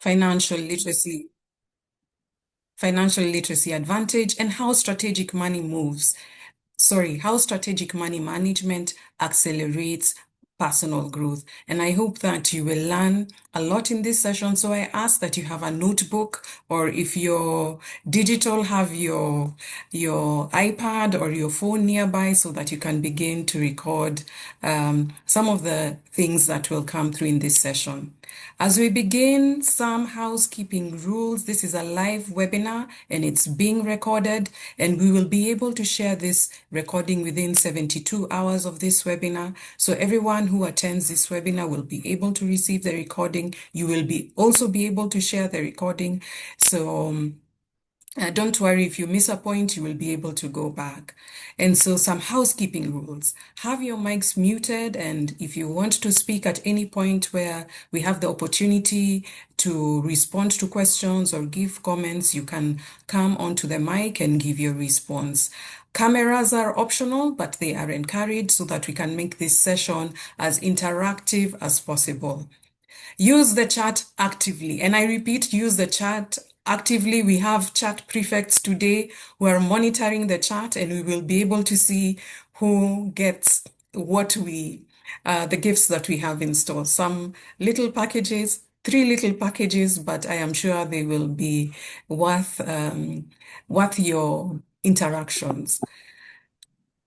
financial literacy advantage, and how strategic money management accelerates personal growth. And I hope that you will learn a lot in this session. So I ask that you have a notebook, or if you're digital, have your iPad or your phone nearby so that you can begin to record some of the things that will come through in this session. As we begin, some housekeeping rules. This is a live webinar and it's being recorded, and we will be able to share this recording within 72 hours of this webinar. So everyone who attends this webinar will be able to receive the recording. You will also be able to share the recording. So don't worry, if you miss a point, you will be able to go back. And so some housekeeping rules. Have your mics muted, and if you want to speak at any point where we have the opportunity to respond to questions or give comments, you can come onto the mic and give your response. Cameras are optional, but they are encouraged so that we can make this session as interactive as possible. Use the chat actively. And I repeat, use the chat actively. We have chat prefects today who are monitoring the chat, and we will be able to see who gets what the gifts that we have in store. Some little packages, 3 little packages, but I am sure they will be worth your interactions.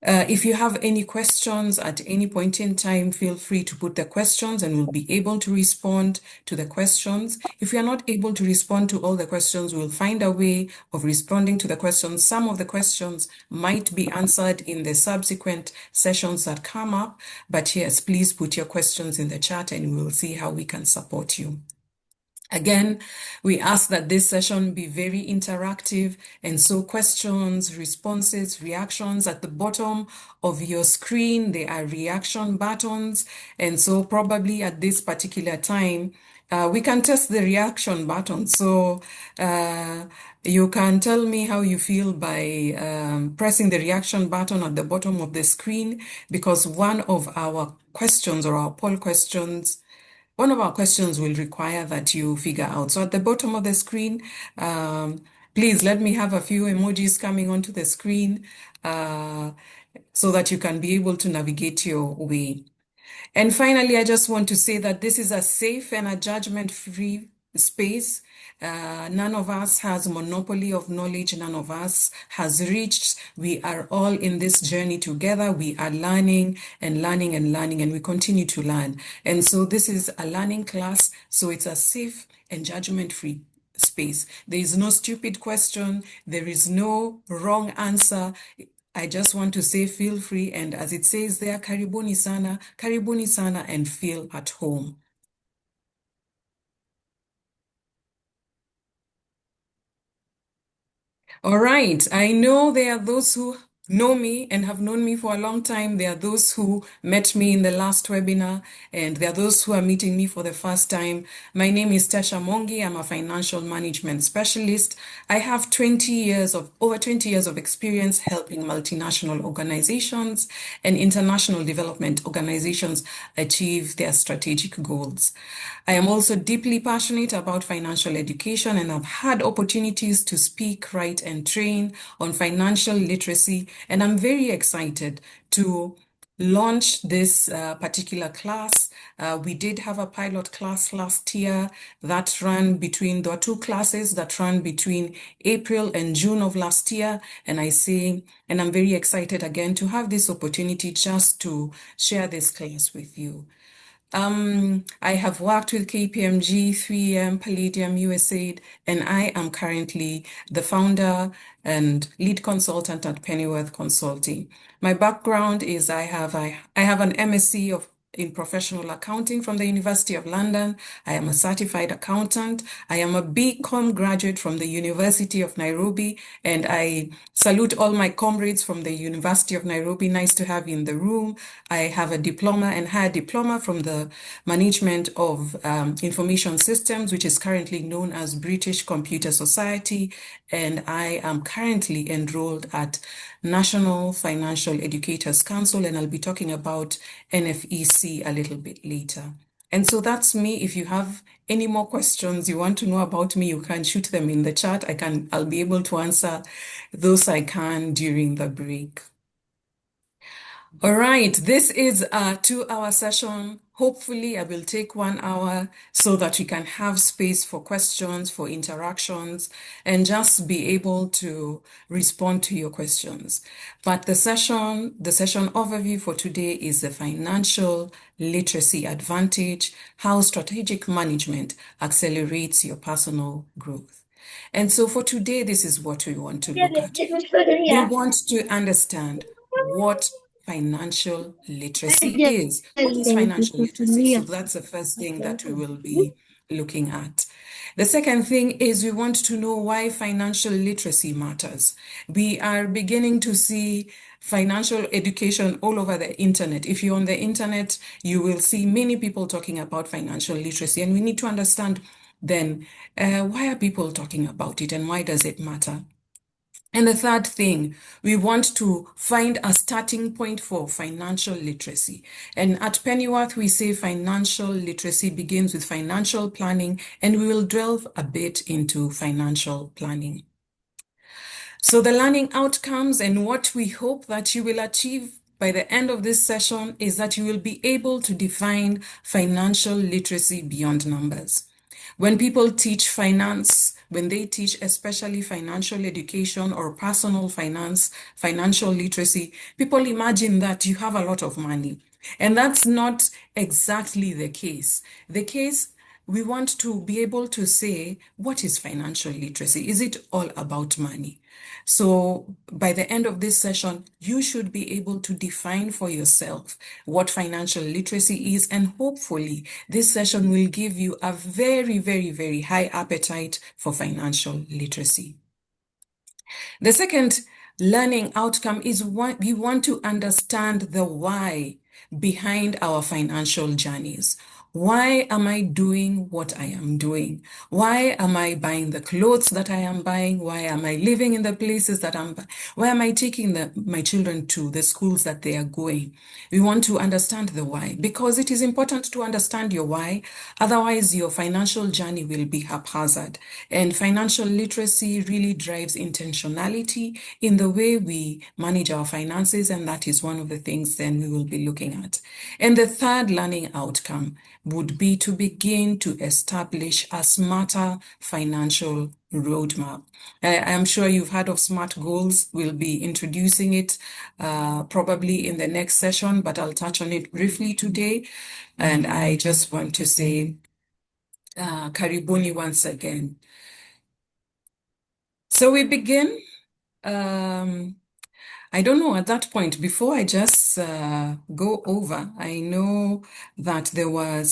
If you have any questions at any point in time, feel free to put the questions and we'll be able to respond to the questions. If we are not able to respond to all the questions, we'll find a way of responding to the questions. Some of the questions might be answered in the subsequent sessions that come up, but yes, please put your questions in the chat and we'll see how we can support you. Again, we ask that this session be very interactive, and so questions, responses, reactions at the bottom of your screen, they are reaction buttons, and so probably at this particular time, we can test the reaction button. So you can tell me how you feel by pressing the reaction button at the bottom of the screen, because one of our questions or our poll questions, one of our questions will require that you figure out. So at the bottom of the screen, please let me have a few emojis coming onto the screen so that you can be able to navigate your way. And finally, I just want to say that this is a safe and a judgment-free space. None of us has monopoly of knowledge. None of us has reached. We are all in this journey together. We are learning and learning and learning, and we continue to learn. And so this is a learning class. So it's a safe and judgment-free space. There is no stupid question. There is no wrong answer. I just want to say feel free, and as it says there, karibuni sana, and feel at home. All right, I know there are those who know me and have known me for a long time. There are those who met me in the last webinar, and there are those who are meeting me for the first time. My name is 𝗀𝗃. I'm a financial management specialist. I have over 20 years of experience helping multinational organizations and international development organizations achieve their strategic goals. I am also deeply passionate about financial education, and I've had opportunities to speak, write, and train on financial literacy. And I'm very excited to launch this particular class. We did have a pilot class last year that ran between, there were 2 classes that ran between April and June of last year. And I'm very excited again to have this opportunity just to share this class with you. I have worked with KPMG, 3M, Palladium, USAID, and I am currently the founder and lead consultant at Pennyworth Consulting. My background is I have an MSc in professional accounting from the University of London. I am a certified accountant. I am a BCom graduate from the University of Nairobi, and I salute all my comrades from the University of Nairobi. Nice to have you in the room. I have a diploma and higher diploma from the Management of Information Systems, which is currently known as British Computer Society, and I am currently enrolled at National Financial Educators Council, and I'll be talking about NFEC a little bit later. And so that's me. If you have any more questions you want to know about me, you can shoot them in the chat. I'll be able to answer those I can during the break. All right, this is a 2-hour session. Hopefully, I will take 1 hour so that we can have space for questions, for interactions, and just be able to respond to your questions. But the session overview for today is the financial literacy advantage, how strategic management accelerates your personal growth. And so for today, this is what we want to look at. We want to understand what financial literacy is. What is financial literacy? So that's the first thing that we will be looking at. The second thing is we want to know why financial literacy matters. We are beginning to see financial education all over the internet. If you're on the internet, you will see many people talking about financial literacy, and we need to understand then why are people talking about it and why does it matter? And the third thing, we want to find a starting point for financial literacy. And at Pennyworth, we say financial literacy begins with financial planning, and we will delve a bit into financial planning. So the learning outcomes and what we hope that you will achieve by the end of this session is that you will be able to define financial literacy beyond numbers. When people teach finance, when they teach especially financial education or personal finance, financial literacy, people imagine that you have a lot of money. And that's not exactly the case. We want to be able to say, what is financial literacy? Is it all about money? So by the end of this session, you should be able to define for yourself what financial literacy is, and hopefully this session will give you a very, very, very high appetite for financial literacy. The second learning outcome is we want to understand the why behind our financial journeys. Why am I doing what I am doing? Why am I buying the clothes that I am buying? Why am I living in the places that I'm buying? Why am I taking my children to the schools that they are going? We want to understand the why, because it is important to understand your why. Otherwise, your financial journey will be haphazard. And financial literacy really drives intentionality in the way we manage our finances, and that is one of the things then we will be looking at. And the third learning outcome would be to begin to establish a smarter financial roadmap. I'm sure you've heard of SMART goals. We'll be introducing it probably in the next session, but I'll touch on it briefly today. And I just want to say, karibuni once again. So we begin. I don't know, at that point, before I just go over, I know that there were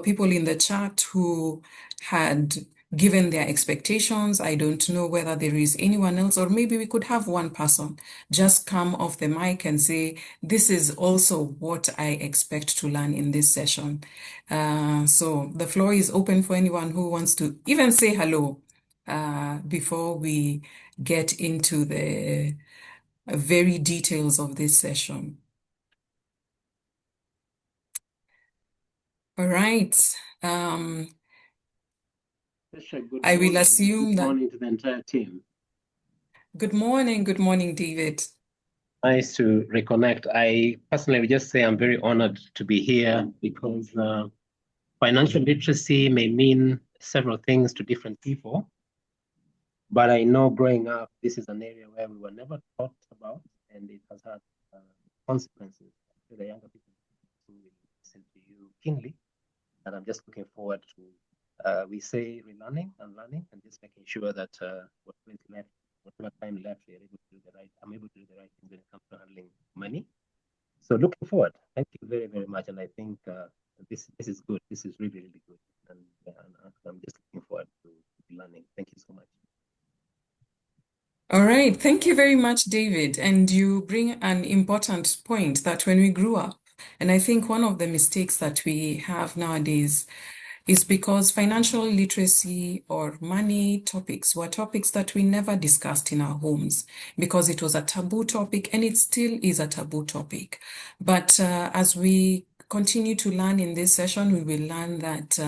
people in the chat who had given their expectations. I don't know whether there is anyone else, or maybe we could have one person just come off the mic and say, this is also what I expect to learn in this session. So the floor is open for anyone who wants to even say hello before we get into the very details of this session. All right. I will assume that. Good morning to the entire team. Good morning, David. Nice to reconnect. I personally would just say I'm very honored to be here because financial literacy may mean several things to different people. But I know growing up, this is an area where we were never taught about, and it has had consequences to the younger people who listen to you keenly. And I'm just looking forward to, we say relearning and learning, and just making sure that whatever time left, I'm able to do the right thing when it comes to handling money. So looking forward. Thank you very, very much. And I think this is good. This is really, really good. And I'm just looking forward to learning. Thank you so much. All right. Thank you very much, David. And you bring an important point that when we grew up, and I think one of the mistakes that we have nowadays is because financial literacy or money topics were topics that we never discussed in our homes because it was a taboo topic, and it still is a taboo topic. But as we continue to learn in this session, we will learn that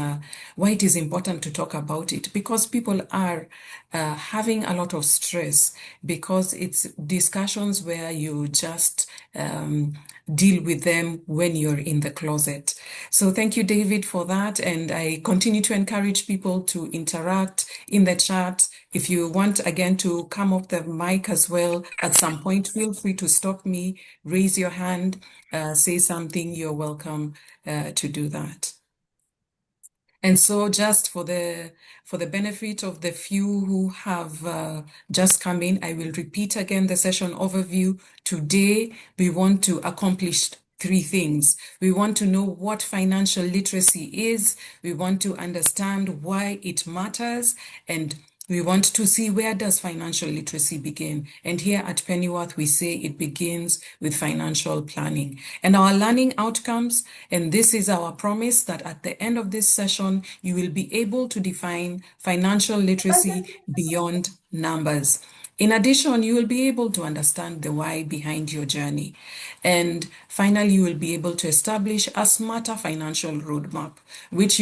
why it is important to talk about it, because people are having a lot of stress, because it's discussions where you just deal with them when you're in the closet. So thank you, David, for that. And I continue to encourage people to interact in the chat. If you want, again, to come off the mic as well, at some point, feel free to stop me, raise your hand, say something. You're welcome to do that. And so just for the benefit of the few who have just come in, I will repeat again the session overview. Today, we want to accomplish 3 things. We want to know what financial literacy is. We want to understand why it matters, and we want to see, where does financial literacy begin? And here at Pennyworth, we say it begins with financial planning. And our learning outcomes, and this is our promise, that at the end of this session, you will be able to define financial literacy beyond numbers. In addition, you will be able to understand the why behind your journey. And finally, you will be able to establish a smarter financial roadmap, which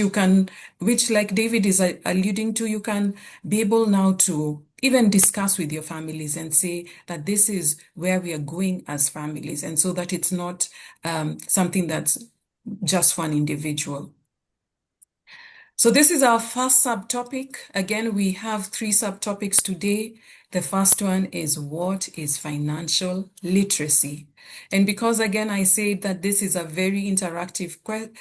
like David is alluding to, you can be able now to even discuss with your families and say that this is where we are going as families, and so that it's not something that's just for an individual. So this is our first subtopic. Again, we have 3 subtopics today. The first one is, what is financial literacy? And because, again, I said that this is a very interactive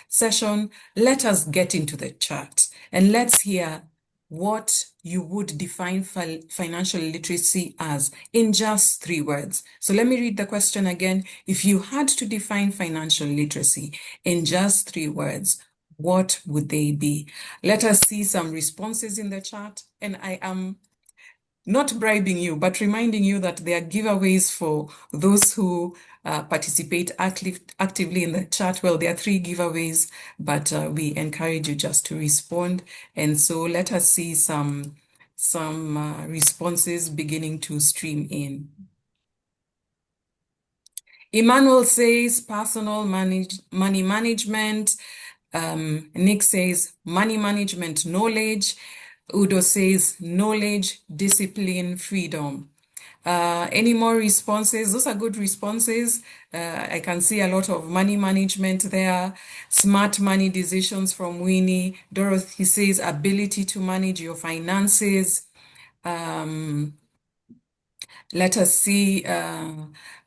session, let us get into the chat and let's hear what you would define financial literacy as in just 3 words. So let me read the question again. If you had to define financial literacy in just 3 words, what would they be? Let us see some responses in the chat. And I am not bribing you, but reminding you that there are giveaways for those who participate actively in the chat. Well, there are 3 giveaways, but we encourage you just to respond. And so let us see some responses beginning to stream in. Emmanuel says personal money management. Nick says money management knowledge. Udo says knowledge, discipline, freedom. Any more responses? Those are good responses. I can see a lot of money management there. Smart money decisions from Winnie. Dorothy says ability to manage your finances. Let us see.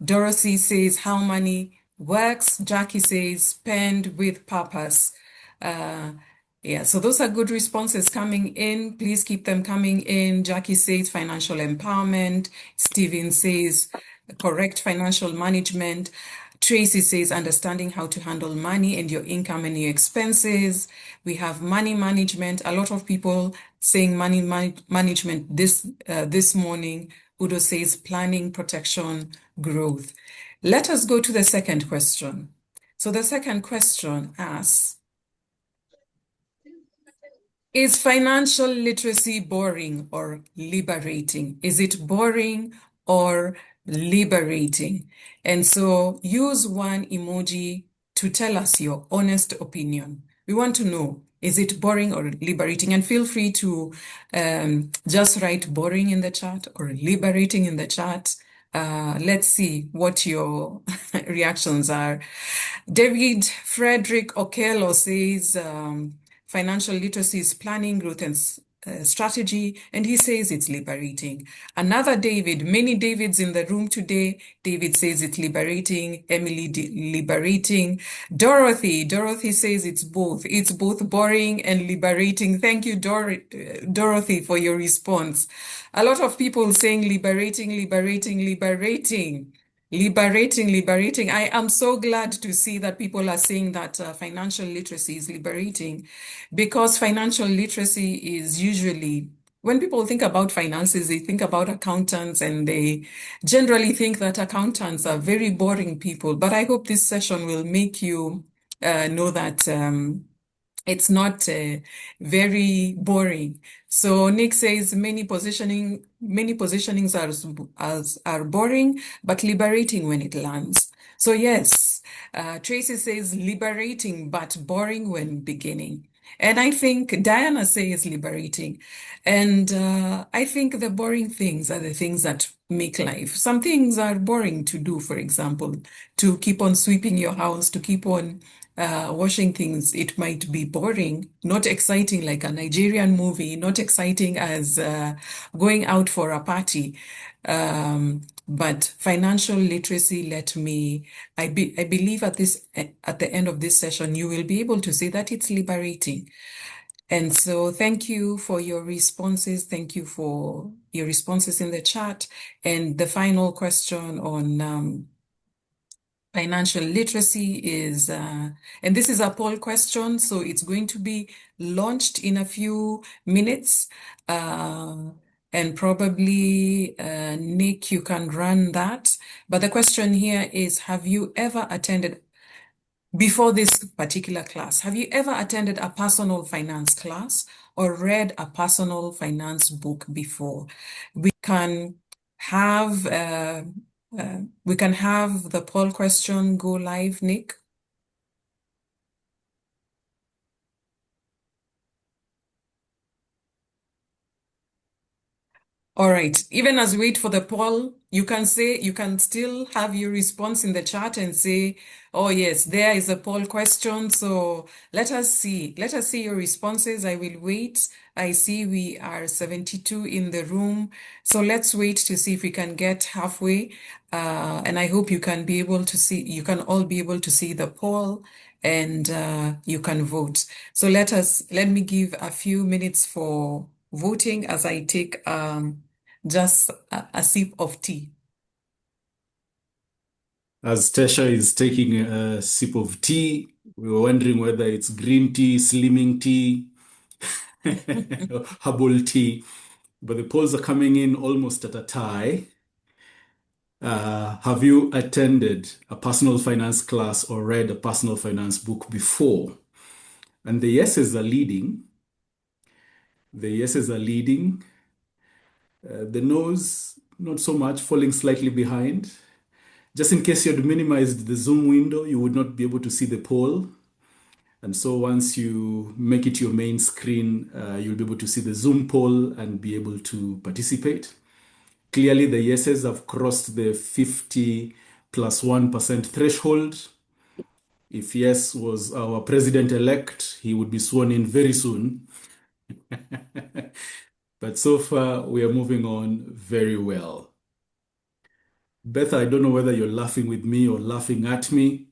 Dorothy says how money works. Jackie says spend with purpose. Yeah, so those are good responses coming in. Please keep them coming in. Jackie says financial empowerment. Steven says correct financial management. Tracy says understanding how to handle money and your income and your expenses. We have money management. A lot of people saying money management this morning. Udo says planning, protection, growth. Let us go to the second question. So the second question asks, is financial literacy boring or liberating? Is it boring or liberating? And so use one emoji to tell us your honest opinion. We want to know, is it boring or liberating? And feel free to just write boring in the chat or liberating in the chat. Let's see what your reactions are. David Frederick Okello says, financial literacy is planning, growth, and strategy, and he says it's liberating. Another David, many Davids in the room today. David says it's liberating. Emily, liberating. Dorothy says it's both. It's both boring and liberating. Thank you, Dorothy, for your response. A lot of people saying liberating, liberating, liberating. Liberating. I am so glad to see that people are saying that financial literacy is liberating, because financial literacy is usually, when people think about finances, they think about accountants, and they generally think that accountants are very boring people. But I hope this session will make you know that it's not very boring. So Nick says many positionings are boring, but liberating when it lands. So yes, Tracy says liberating, but boring when beginning. And I think Diana says liberating. And I think the boring things are the things that make life. Some things are boring to do, for example, to keep on sweeping your house, to keep on washing things. It might be boring, not exciting like a Nigerian movie, not exciting as going out for a party. But financial literacy, I believe at the end of this session, you will be able to say that it's liberating. And so thank you for your responses. Thank you for your responses in the chat. And the final question on financial literacy is, and this is a poll question, so it's going to be launched in a few minutes. And probably, Nick, you can run that. But the question here is, have you ever attended, before this particular class, have you ever attended a personal finance class or read a personal finance book before? We can have the poll question go live, Nick. All right. Even as we wait for the poll, you can still have your response in the chat and say, oh yes, there is a poll question. So let us see your responses. I will wait. I see we are 72 in the room. So let's wait to see if we can get halfway. And I hope you can all be able to see the poll and you can vote. So let me give a few minutes for voting as I take just a sip of tea. As Tasha is taking a sip of tea, we were wondering whether it's green tea, slimming tea, herbal tea, but the polls are coming in almost at a tie. Have you attended a personal finance class or read a personal finance book before? And the yeses are leading. The yeses are leading. The no's, not so much, falling slightly behind. Just in case you had minimized the Zoom window, you would not be able to see the poll. And so once you make it your main screen, you'll be able to see the Zoom poll and be able to participate. Clearly, the yeses have crossed the 50 plus 1% threshold. If yes was our president-elect, he would be sworn in very soon. But so far, we are moving on very well. Beth, I don't know whether you're laughing with me or laughing at me,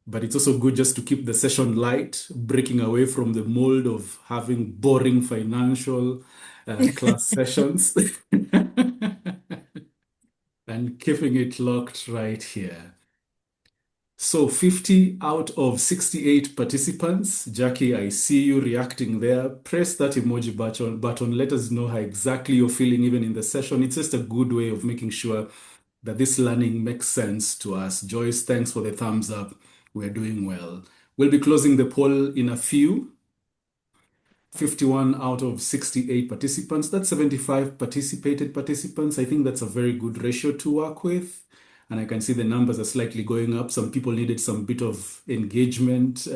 but it's also good just to keep the session light, breaking away from the mold of having boring financial class sessions and keeping it locked right here. So 50 out of 68 participants. Jackie, I see you reacting there. Press that emoji button. Let us know how exactly you're feeling even in the session. It's just a good way of making sure that this learning makes sense to us. Joyce, thanks for the thumbs up. We're doing well. We'll be closing the poll in a few. 51 out of 68 participants. That's 75 participated participants. I think that's a very good ratio to work with. And I can see the numbers are slightly going up. Some people needed some bit of engagement,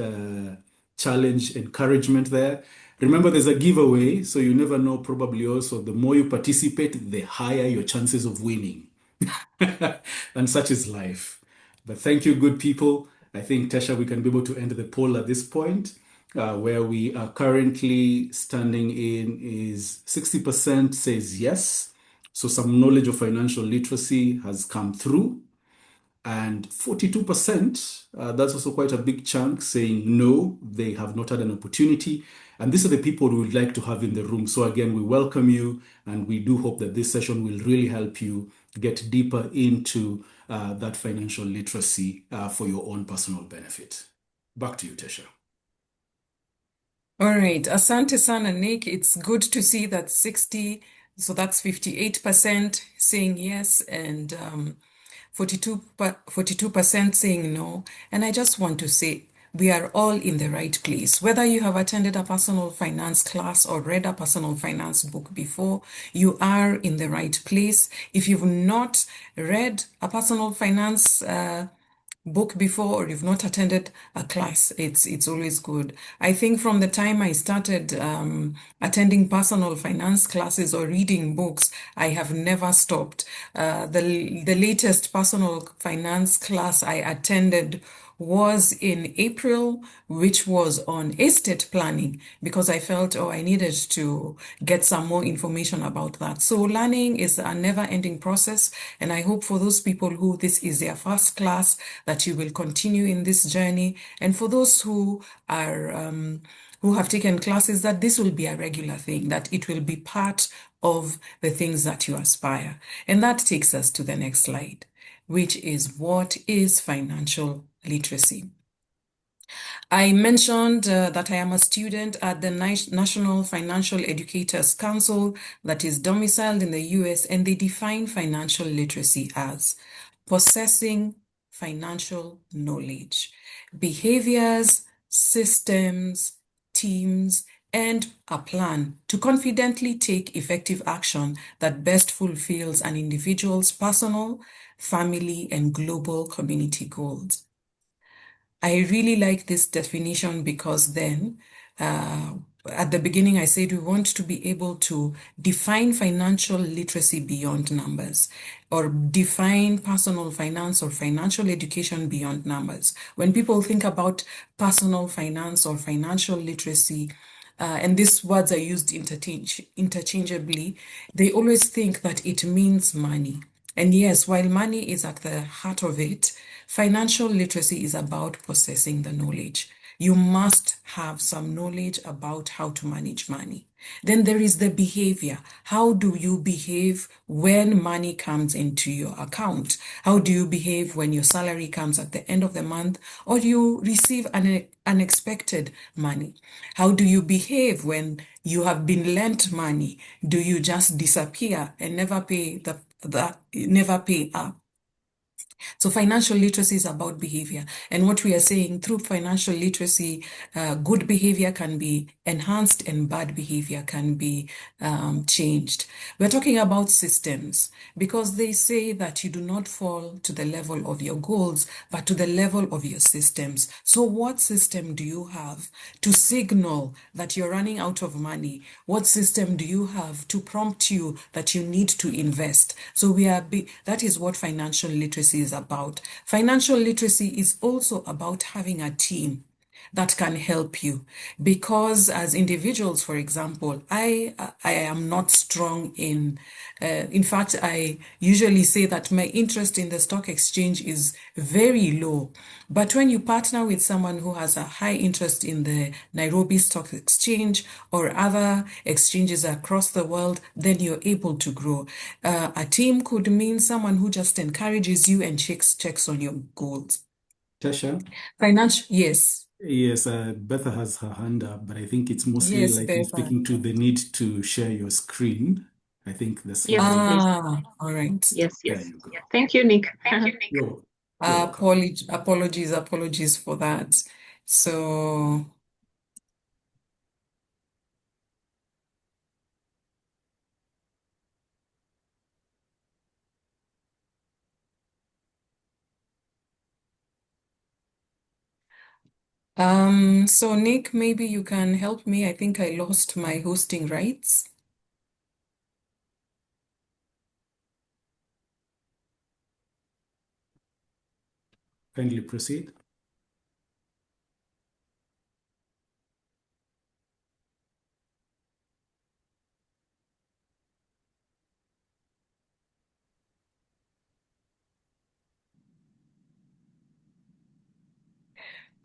challenge, encouragement there. Remember, there's a giveaway, so you never know. Probably also, the more you participate, the higher your chances of winning. And such is life. But thank you, good people. I think, Tasha, we can be able to end the poll at this point. Where we are currently standing in is 60% says yes. So some knowledge of financial literacy has come through. And 42%, that's also quite a big chunk, saying no, they have not had an opportunity. And these are the people we would like to have in the room. So again, we welcome you, and we do hope that this session will really help you get deeper into that financial literacy for your own personal benefit. Back to you, Tasha. All right. Asante sana, Nick. It's good to see that 60, so that's 58% saying yes and 42% saying no. And I just want to say, we are all in the right place. Whether you have attended a personal finance class or read a personal finance book before, you are in the right place. If you've not read a personal finance book before, or you've not attended a class, it's always good. I think from the time I started attending personal finance classes or reading books, I have never stopped. The latest personal finance class I attended was in April, which was on estate planning, because I felt, I needed to get some more information about that. So learning is a never-ending process, and I hope for those people who this is their first class that you will continue in this journey, and for those who are who have taken classes, that this will be a regular thing, that it will be part of the things that you aspire. And that takes us to the next slide, which is, what is financial literacy? I mentioned that I am a student at the National Financial Educators Council that is domiciled in the US, and they define financial literacy as possessing financial knowledge, behaviors, systems, teams, and a plan to confidently take effective action that best fulfills an individual's personal, family, and global community goals. I really like this definition because then at the beginning I said we want to be able to define financial literacy beyond numbers, or define personal finance or financial education beyond numbers. When people think about personal finance or financial literacy, and these words are used interchangeably, they always think that it means money. And yes, while money is at the heart of it, financial literacy is about possessing the knowledge. You must have some knowledge about how to manage money. Then there is the behavior. How do you behave when money comes into your account? How do you behave when your salary comes at the end of the month, or you receive an unexpected money? How do you behave when you have been lent money? Do you just disappear and never pay up? So financial literacy is about behavior. And what we are saying, through financial literacy, good behavior can be enhanced and bad behavior can be changed. We're talking about systems, because they say that you do not fall to the level of your goals, but to the level of your systems. So what system do you have to signal that you're running out of money? What system do you have to prompt you that you need to invest? So that is what financial literacy is about. Financial literacy is also about having a team that can help you, because as individuals, for example, I am not strong in fact, I usually say that my interest in the stock exchange is very low. But when you partner with someone who has a high interest in the Nairobi Stock Exchange or other exchanges across the world, then you're able to grow. A team could mean someone who just encourages you and checks on your goals. Tasha? Yes. Yes, Bertha has her hand up, but I think it's mostly Yes, like Bertha. speaking to the need to share your screen. I think the slide. Yes, all right. Yes. There you go. Thank you, Nick. You're welcome. Apologies for that. So so Nick, maybe you can help me. I think I lost my hosting rights. Kindly proceed.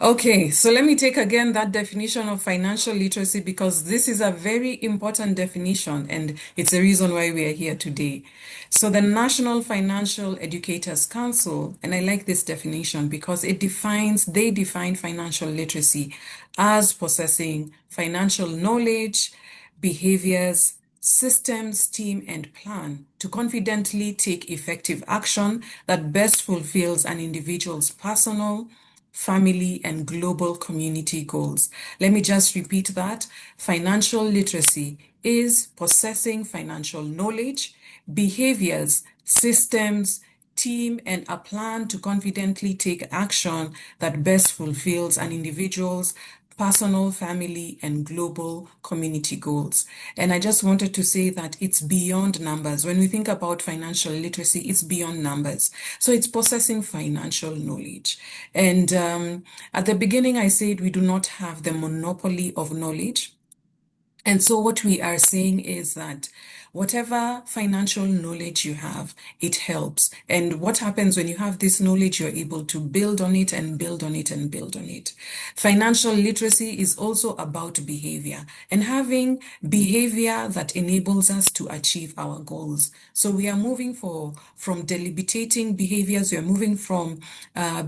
Okay, so let me take again that definition of financial literacy, because this is a very important definition and it's the reason why we are here today. So the National Financial Educators Council, and I like this definition because they define financial literacy as possessing financial knowledge, behaviors, systems, team, and plan to confidently take effective action that best fulfills an individual's personal, family, and global community goals. Let me just repeat that. Financial literacy is possessing financial knowledge, behaviors, systems, team, and a plan to confidently take action that best fulfills an individual's personal, family, and global community goals. And I just wanted to say that it's beyond numbers. When we think about financial literacy, it's beyond numbers. So it's possessing financial knowledge. And at the beginning, I said we do not have the monopoly of knowledge. And so what we are saying is that whatever financial knowledge you have, it helps. And what happens when you have this knowledge, you're able to build on it and build on it and build on it. Financial literacy is also about behavior and having behavior that enables us to achieve our goals. So we are moving from deliberating behaviors, we are moving from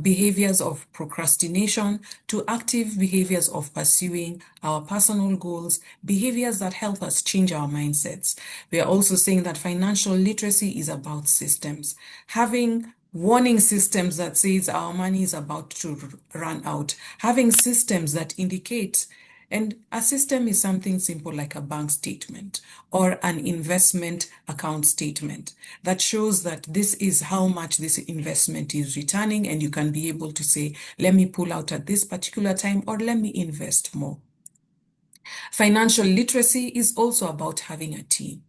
behaviors of procrastination to active behaviors of pursuing our personal goals, behaviors that help us change our mindsets. We are also saying that financial literacy is about systems. Having warning systems that says our money is about to run out. Having systems that indicate, and a system is something simple like a bank statement or an investment account statement that shows that this is how much this investment is returning, and you can be able to say, let me pull out at this particular time or let me invest more. Financial literacy is also about having a team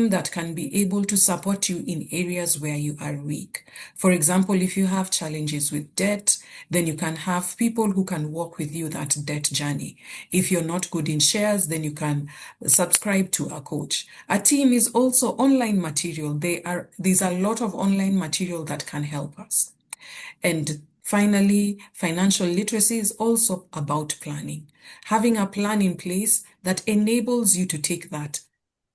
that can be able to support you in areas where you are weak. For example, if you have challenges with debt, then you can have people who can walk with you that debt journey. If you're not good in shares, then you can subscribe to a coach. A team is also online material. There's a lot of online material that can help us. And finally, financial literacy is also about planning. Having a plan in place that enables you to take that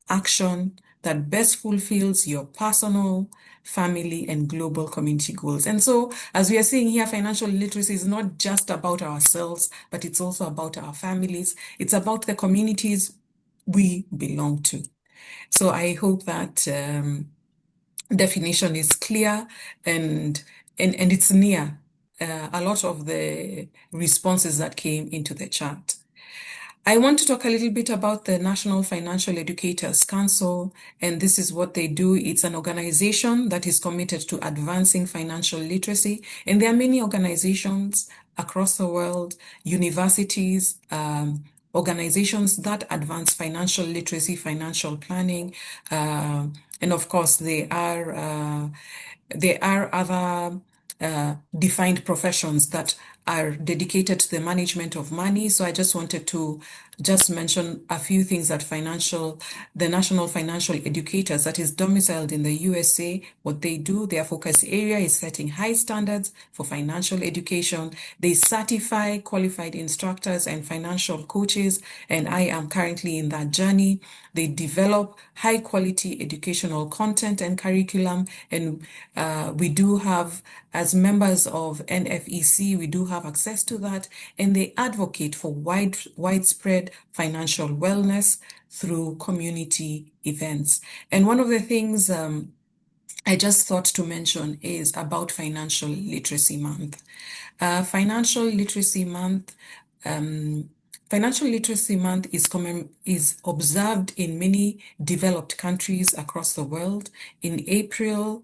action that best fulfills your personal, family, and global community goals. And so, as we are saying here, financial literacy is not just about ourselves, but it's also about our families. It's about the communities we belong to. So I hope that definition is clear and it's near a lot of the responses that came into the chat. I want to talk a little bit about the National Financial Educators Council, and this is what they do. It's an organization that is committed to advancing financial literacy, and there are many organizations across the world, universities, organizations that advance financial literacy, financial planning, and of course there are other defined professions that are dedicated to the management of money. So I just wanted to just mention a few things that the National Financial Educators that is domiciled in the USA, what they do, their focus area is setting high standards for financial education. They certify qualified instructors and financial coaches, and I am currently in that journey. They develop high quality educational content and curriculum, and we do have, as members of NFEC, we do have access to that, and they advocate for widespread financial wellness through community events. And one of the things I just thought to mention is about Financial Literacy Month. Financial Literacy Month is observed in many developed countries across the world in April.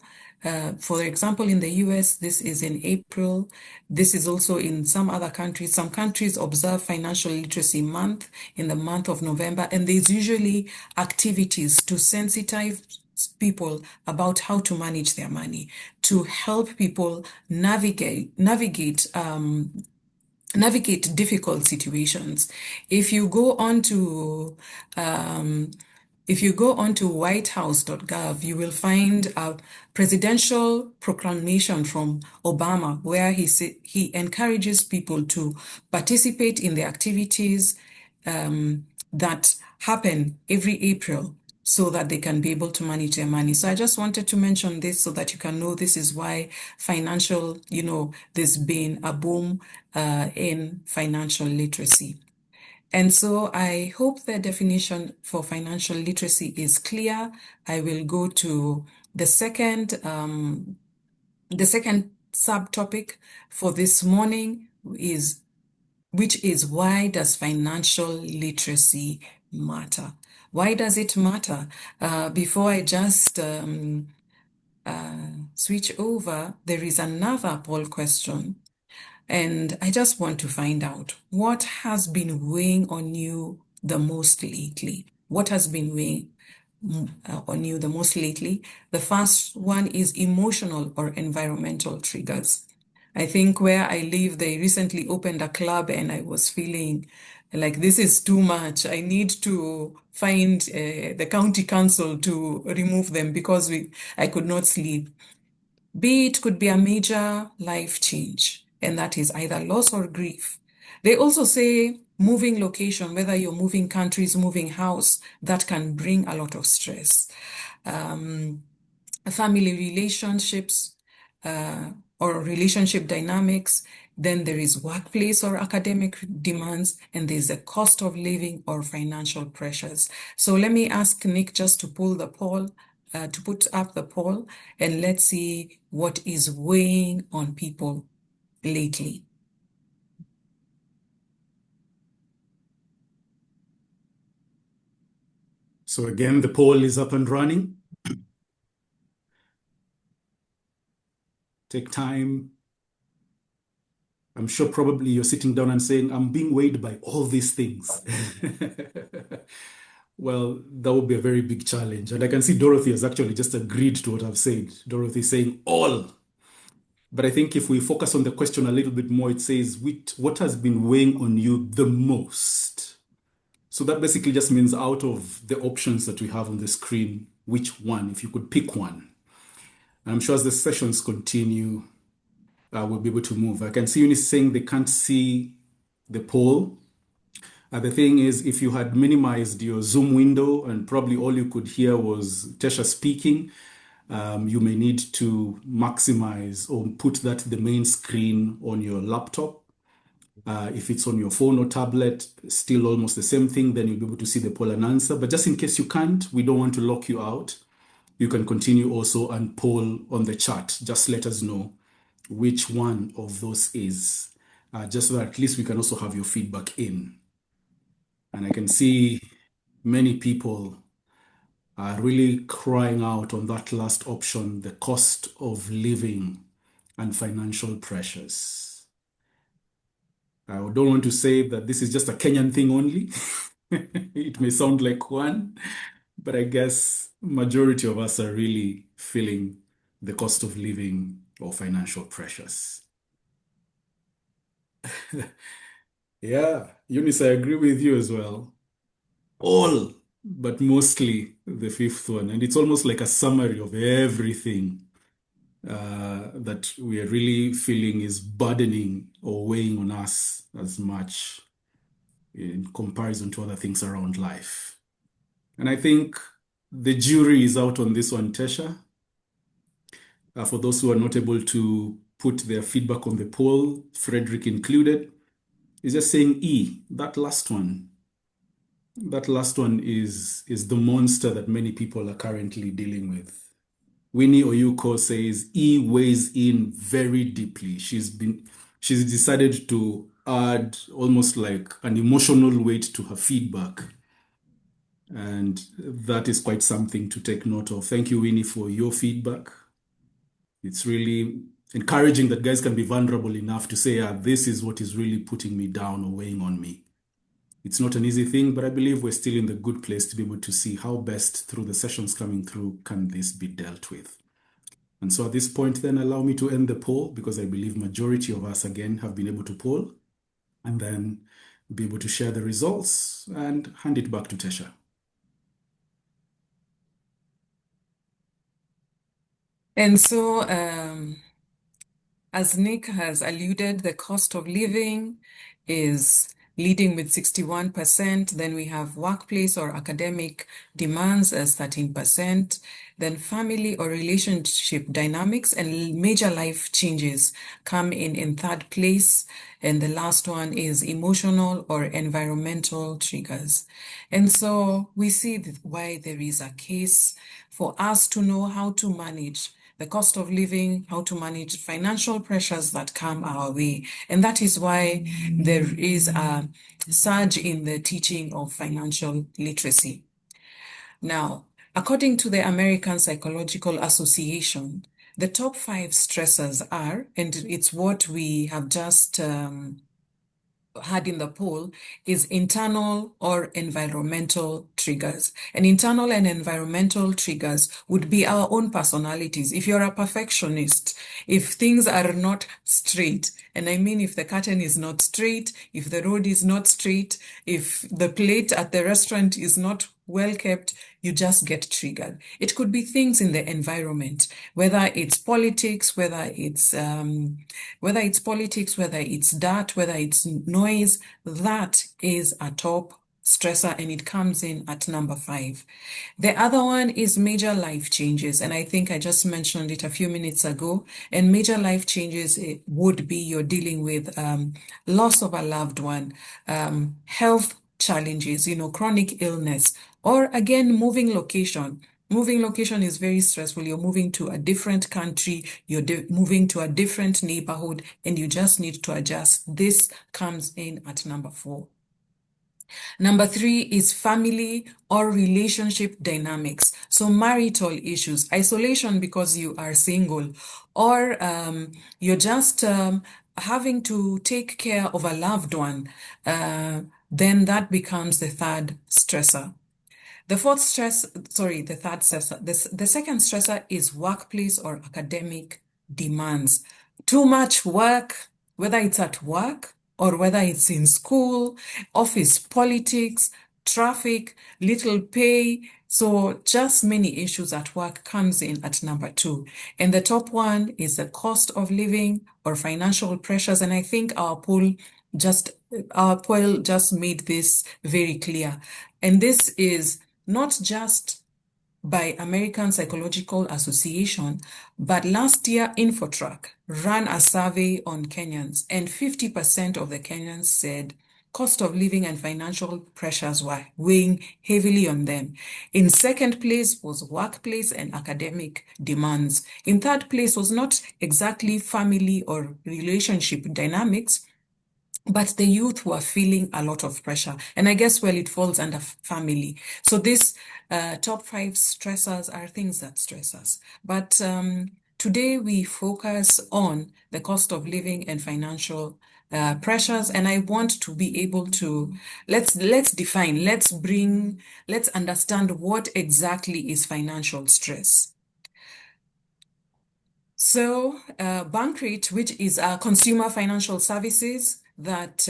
For example, in the US, this is in April. This is also in some other countries. Some countries observe Financial Literacy Month in the month of November, and there's usually activities to sensitize people about how to manage their money, to help people navigate difficult situations. If you go on to whitehouse.gov, you will find a presidential proclamation from Obama where he encourages people to participate in the activities that happen every April so that they can be able to manage their money. So I just wanted to mention this so that you can know this is why there's been a boom in financial literacy. And so I hope the definition for financial literacy is clear. I will go to the second subtopic for this morning which is why does financial literacy matter? Why does it matter? Before I just switch over, there is another poll question, and I just want to find out what has been weighing on you the most lately. What has been weighing on you the most lately? The first one is emotional or environmental triggers. I think where I live, they recently opened a club and I was feeling like this is too much. I need to find the county council to remove them because I could not sleep. B, it could be a major life change, and that is either loss or grief. They also say moving location, whether you're moving countries, moving house, that can bring a lot of stress. Family relationships or relationship dynamics, then there is workplace or academic demands, and there's the cost of living or financial pressures. So let me ask Nick just to pull the poll, to put up the poll, and let's see what is weighing on people lately. So again, the poll is up and running. Take time. I'm sure probably you're sitting down and saying, I'm being weighed by all these things. Well, that would be a very big challenge. And I can see Dorothy has actually just agreed to what I've said. Dorothy is saying all. But I think if we focus on the question a little bit more, it says, what has been weighing on you the most? So that basically just means out of the options that we have on the screen, which one, if you could pick one. And I'm sure as the sessions continue, we'll be able to move. I can see Eunice saying they can't see the poll. The thing is, if you had minimized your Zoom window and probably all you could hear was Tesha speaking, you may need to maximize or put that the main screen on your laptop. If it's on your phone or tablet, still almost the same thing, then you'll be able to see the poll and answer. But just in case you can't, we don't want to lock you out. You can continue also and poll on the chat. Just let us know which one of those is, just so that at least we can also have your feedback in. And I can see many people are really crying out on that last option, the cost of living and financial pressures. I don't want to say that this is just a Kenyan thing only. It may sound like one, but I guess majority of us are really feeling the cost of living or financial pressures. Yeah, Eunice, I agree with you as well. All, but mostly the fifth one. And it's almost like a summary of everything that we are really feeling is burdening or weighing on us as much in comparison to other things around life. And I think the jury is out on this one, Tesha. For those who are not able to put their feedback on the poll, Frederick included, is just saying E, that last one. That last one is the monster that many people are currently dealing with. Winnie Oyuko says E weighs in very deeply. She's decided to add almost like an emotional weight to her feedback. And that is quite something to take note of. Thank you, Winnie, for your feedback. It's really encouraging that guys can be vulnerable enough to say, this is what is really putting me down or weighing on me. It's not an easy thing, but I believe we're still in the good place to be able to see how best through the sessions coming through can this be dealt with. And so at this point, then allow me to end the poll because I believe majority of us again have been able to poll and then be able to share the results and hand it back to Tesha. And so, as Nick has alluded, the cost of living is leading with 61%. Then we have workplace or academic demands as 13%. Then family or relationship dynamics and major life changes come in third place. And the last one is emotional or environmental triggers. And so we see why there is a case for us to know how to manage the cost of living, how to manage financial pressures that come our way. And that is why there is a surge in the teaching of financial literacy. Now, according to the American Psychological Association, the top 5 stressors are, and it's what we have just had in the poll, is internal or environmental triggers. And internal and environmental triggers would be our own personalities. If you're a perfectionist, if things are not straight, and I mean if the curtain is not straight, if the road is not straight, if the plate at the restaurant is not well kept, you just get triggered. It could be things in the environment, whether it's politics, whether it's dirt, whether it's noise. That is a top stressor, and it comes in at number 5. The other one is major life changes, and I think I just mentioned it a few minutes ago. And major life changes would be you're dealing with loss of a loved one, health challenges, chronic illness, or again, moving location. Moving location is very stressful. You're moving to a different country, you're moving to a different neighborhood, and you just need to adjust. This comes in at number 4. Number 3 is family or relationship dynamics. So marital issues, isolation because you are single, or you're just having to take care of a loved one, then that becomes the third stressor. The third stressor. The second stressor is workplace or academic demands. Too much work, whether it's at work or whether it's in school, office politics, traffic, little pay. So just many issues at work comes in at number 2. And the top one is the cost of living or financial pressures. And I think our poll just made this very clear. And this is not just by American Psychological Association, but last year Infotrack ran a survey on Kenyans, and 50% of the Kenyans said cost of living and financial pressures were weighing heavily on them. In second place was workplace and academic demands. In third place was not exactly family or relationship dynamics, but the youth were feeling a lot of pressure. And I guess, well, it falls under family. So this top 5 stressors are things that stress us. But today we focus on the cost of living and financial pressures. And I want to be able to, let's define, let's understand what exactly is financial stress. So Bankrate, which is a consumer financial services that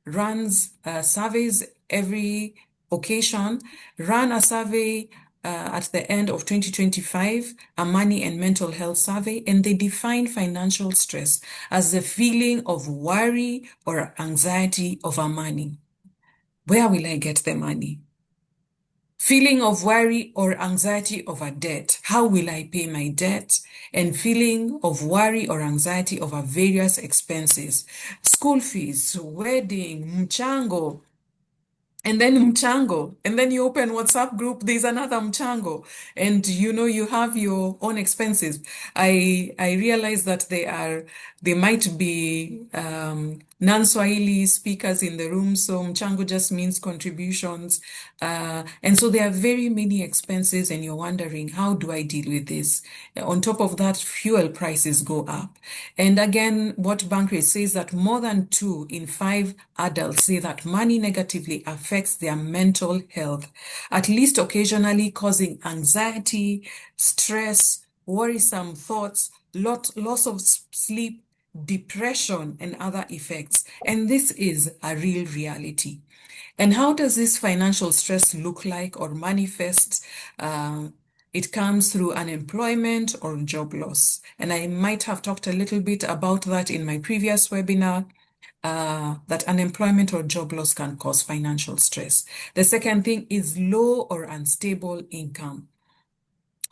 runs surveys every occasion, ran a survey at the end of 2025, a money and mental health survey, and they define financial stress as the feeling of worry or anxiety over money. Where will I get the money? Feeling of worry or anxiety over debt. How will I pay my debt? And feeling of worry or anxiety over various expenses. School fees, wedding, mchango, and then mchango. And then you open WhatsApp group, there's another mchango. And you have your own expenses. I realize that they might be non-Swahili speakers in the room, so mchango just means contributions. And so there are very many expenses, and you're wondering, how do I deal with this? On top of that, fuel prices go up. And again, what Bankrate says that more than 2 in 5 adults say that money negatively affects their mental health, at least occasionally causing anxiety, stress, worrisome thoughts, loss of sleep, depression, and other effects. And this is a real reality. And how does this financial stress look like or manifest? It comes through unemployment or job loss. And I might have talked a little bit about that in my previous webinar, that unemployment or job loss can cause financial stress. The second thing is low or unstable income.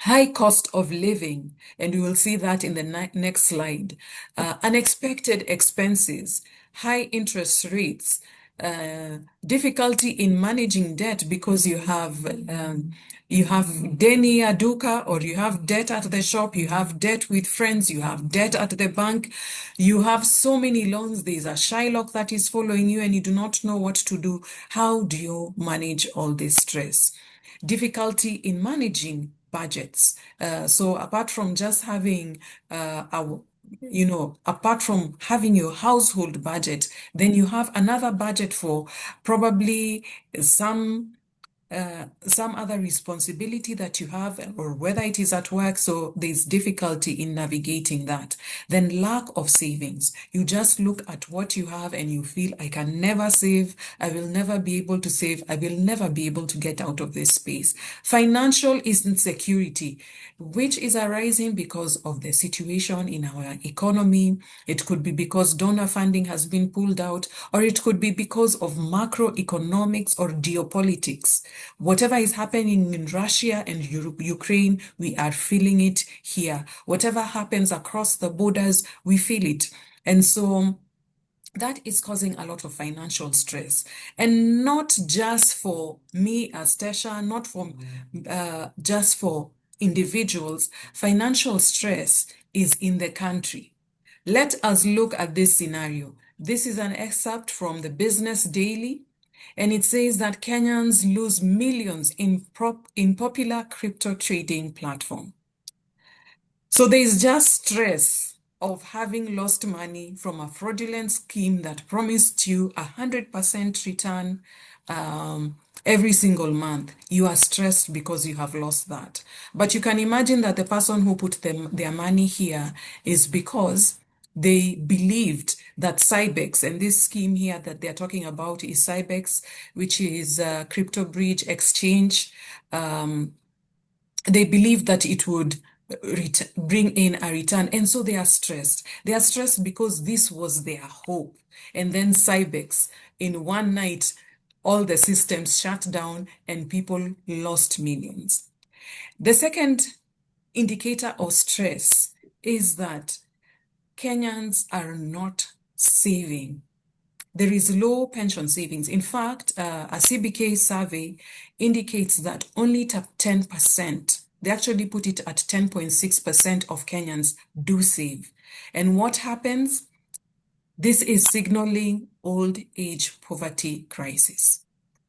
High cost of living, and we will see that in the next slide. Unexpected expenses, high interest rates, difficulty in managing debt because you have deni ya duka, or you have debt at the shop, you have debt with friends, you have debt at the bank, you have so many loans, there's a Shylock that is following you and you do not know what to do. How do you manage all this stress? Difficulty in managing budgets. So apart from just having apart from having your household budget, then you have another budget for probably some other responsibility that you have, or whether it is at work, so there's difficulty in navigating that. Then lack of savings. You just look at what you have and you feel, I can never save, I will never be able to save, I will never be able to get out of this space. Financial insecurity, which is arising because of the situation in our economy. It could be because donor funding has been pulled out, or it could be because of macroeconomics or geopolitics. Whatever is happening in Russia and Ukraine, we are feeling it here. Whatever happens across the borders, we feel it. And so that is causing a lot of financial stress. And not just for me as Tesha, not for just for individuals. Financial stress is in the country. Let us look at this scenario. This is an excerpt from the Business Daily, and it says that Kenyans lose millions in popular crypto trading platform. So there is just stress of having lost money from a fraudulent scheme that promised you 100% return every single month. You are stressed because you have lost that. But you can imagine that the person who put their money here is because they believed that 𝗀𝗵𝗃, and this scheme here that they're talking about is 𝗀𝗵𝗃, which is crypto bridge exchange. They believed that it would bring in a return, and so they are stressed. They are stressed because this was their hope. And then 𝗀𝗵𝗃, in one night, all the systems shut down and people lost millions. The second indicator of stress is that Kenyans are not saving. There is low pension savings. In fact, a CBK survey indicates that only 10%, they actually put it at 10.6% of Kenyans do save. And what happens? This is signaling old age poverty crisis.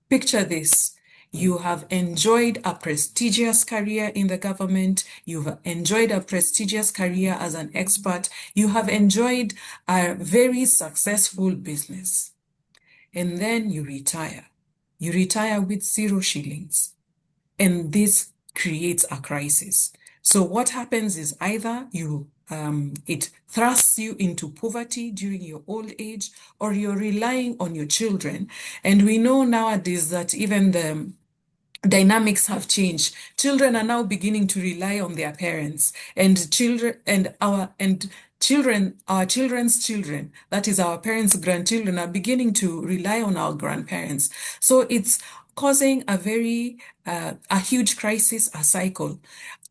Picture this. You have enjoyed a prestigious career in the government. You've enjoyed a prestigious career as an expert. You have enjoyed a very successful business. And then you retire. You retire with 0 shillings. And this creates a crisis. So what happens is either it thrusts you into poverty during your old age, or you're relying on your children. And we know nowadays that even the dynamics have changed. Children are now beginning to rely on their parents, and our children's children, that is our parents' grandchildren, are beginning to rely on our grandparents. So it's causing a huge crisis, a cycle.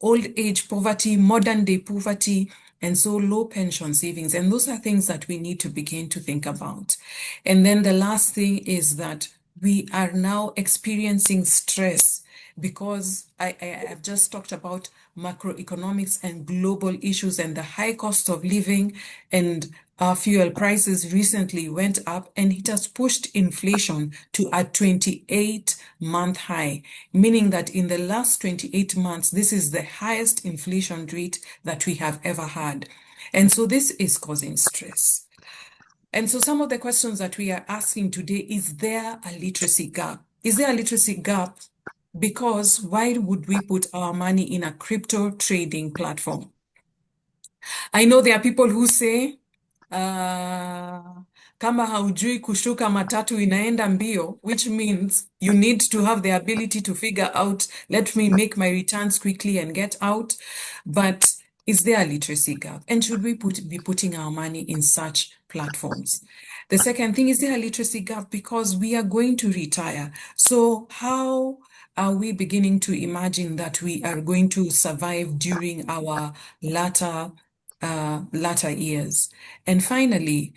Old age poverty, modern day poverty, and so low pension savings. And those are things that we need to begin to think about. And then the last thing is that we are now experiencing stress because I've just talked about macroeconomics and global issues and the high cost of living, and our fuel prices recently went up, and it has pushed inflation to a 28-month high, meaning that in the last 28 months, this is the highest inflation rate that we have ever had. And so this is causing stress. And so some of the questions that we are asking today, is there a literacy gap? Is there a literacy gap? Because why would we put our money in a crypto trading platform? I know there are people who say, kama haujui kushuka matatu inaenda mbio, which means you need to have the ability to figure out, let me make my returns quickly and get out. But is there a literacy gap? And should we be putting our money in such platforms? The second thing, is there a literacy gap? Because we are going to retire. So how are we beginning to imagine that we are going to survive during our latter years? And finally,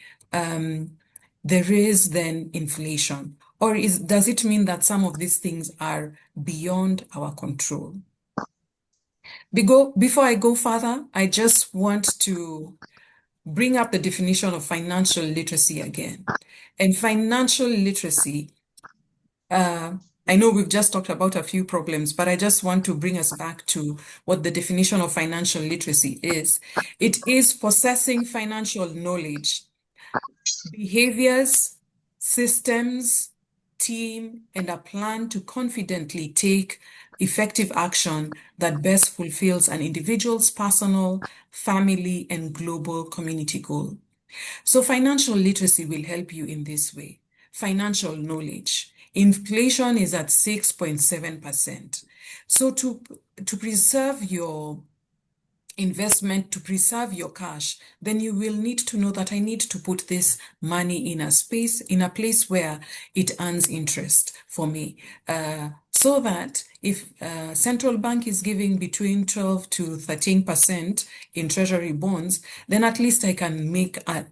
there is then inflation? Or does it mean that some of these things are beyond our control? Before I go further, I just want to bring up the definition of financial literacy again. And financial literacy, I know we've just talked about a few problems, but I just want to bring us back to what the definition of financial literacy is. It is possessing financial knowledge, behaviors, systems, team, and a plan to confidently take effective action that best fulfills an individual's personal, family, and global community goal. So financial literacy will help you in this way. Financial knowledge. Inflation is at 6.7%. So to preserve your investment, to preserve your cash, then you will need to know that I need to put this money in a place where it earns interest for me. So that if central bank is giving between 12 to 13% in treasury bonds, then at least I can make a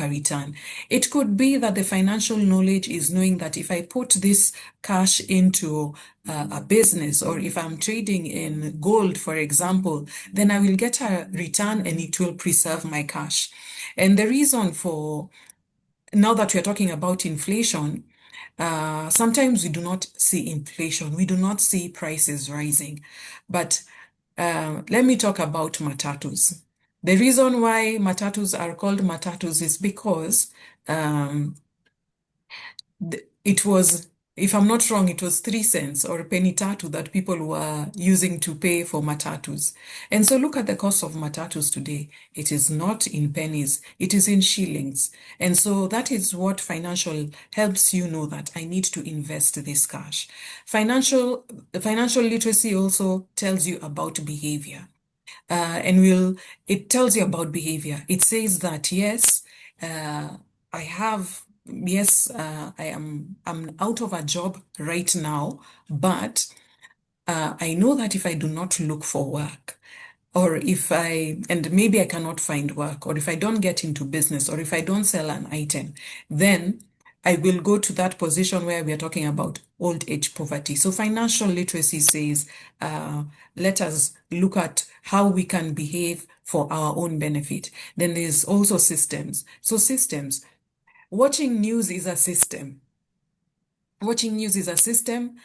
return. It could be that the financial knowledge is knowing that if I put this cash into a business, or if I'm trading in gold, for example, then I will get a return and it will preserve my cash. And the reason for, now that we're talking about inflation, sometimes we do not see inflation. We do not see prices rising. But let me talk about matatus. The reason why matatus are called matatus is because it was, if I'm not wrong, it was 3 cents or penny tatu that people were using to pay for matatus. And so look at the cost of matatus today. It is not in pennies, it is in shillings. And so that is what financial helps you know, that I need to invest this cash. Financial literacy also tells you about behavior. It tells you about behavior. It says that, yes, I'm out of a job right now, but I know that if I do not look for work, or and maybe I cannot find work, or if I don't get into business, or if I don't sell an item, then I will go to that position where we are talking about old age poverty. So financial literacy says, let us look at how we can behave for our own benefit. Then there's also systems. So systems. Watching news is a system. Watching news is a system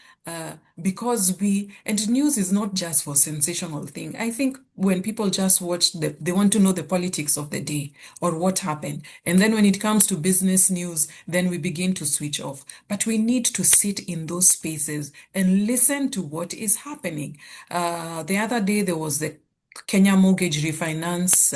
because news is not just for sensational thing. I think when people just watch, they want to know the politics of the day or what happened. And then when it comes to business news, then we begin to switch off. But we need to sit in those spaces and listen to what is happening. The other day, there was the Kenya mortgage refinance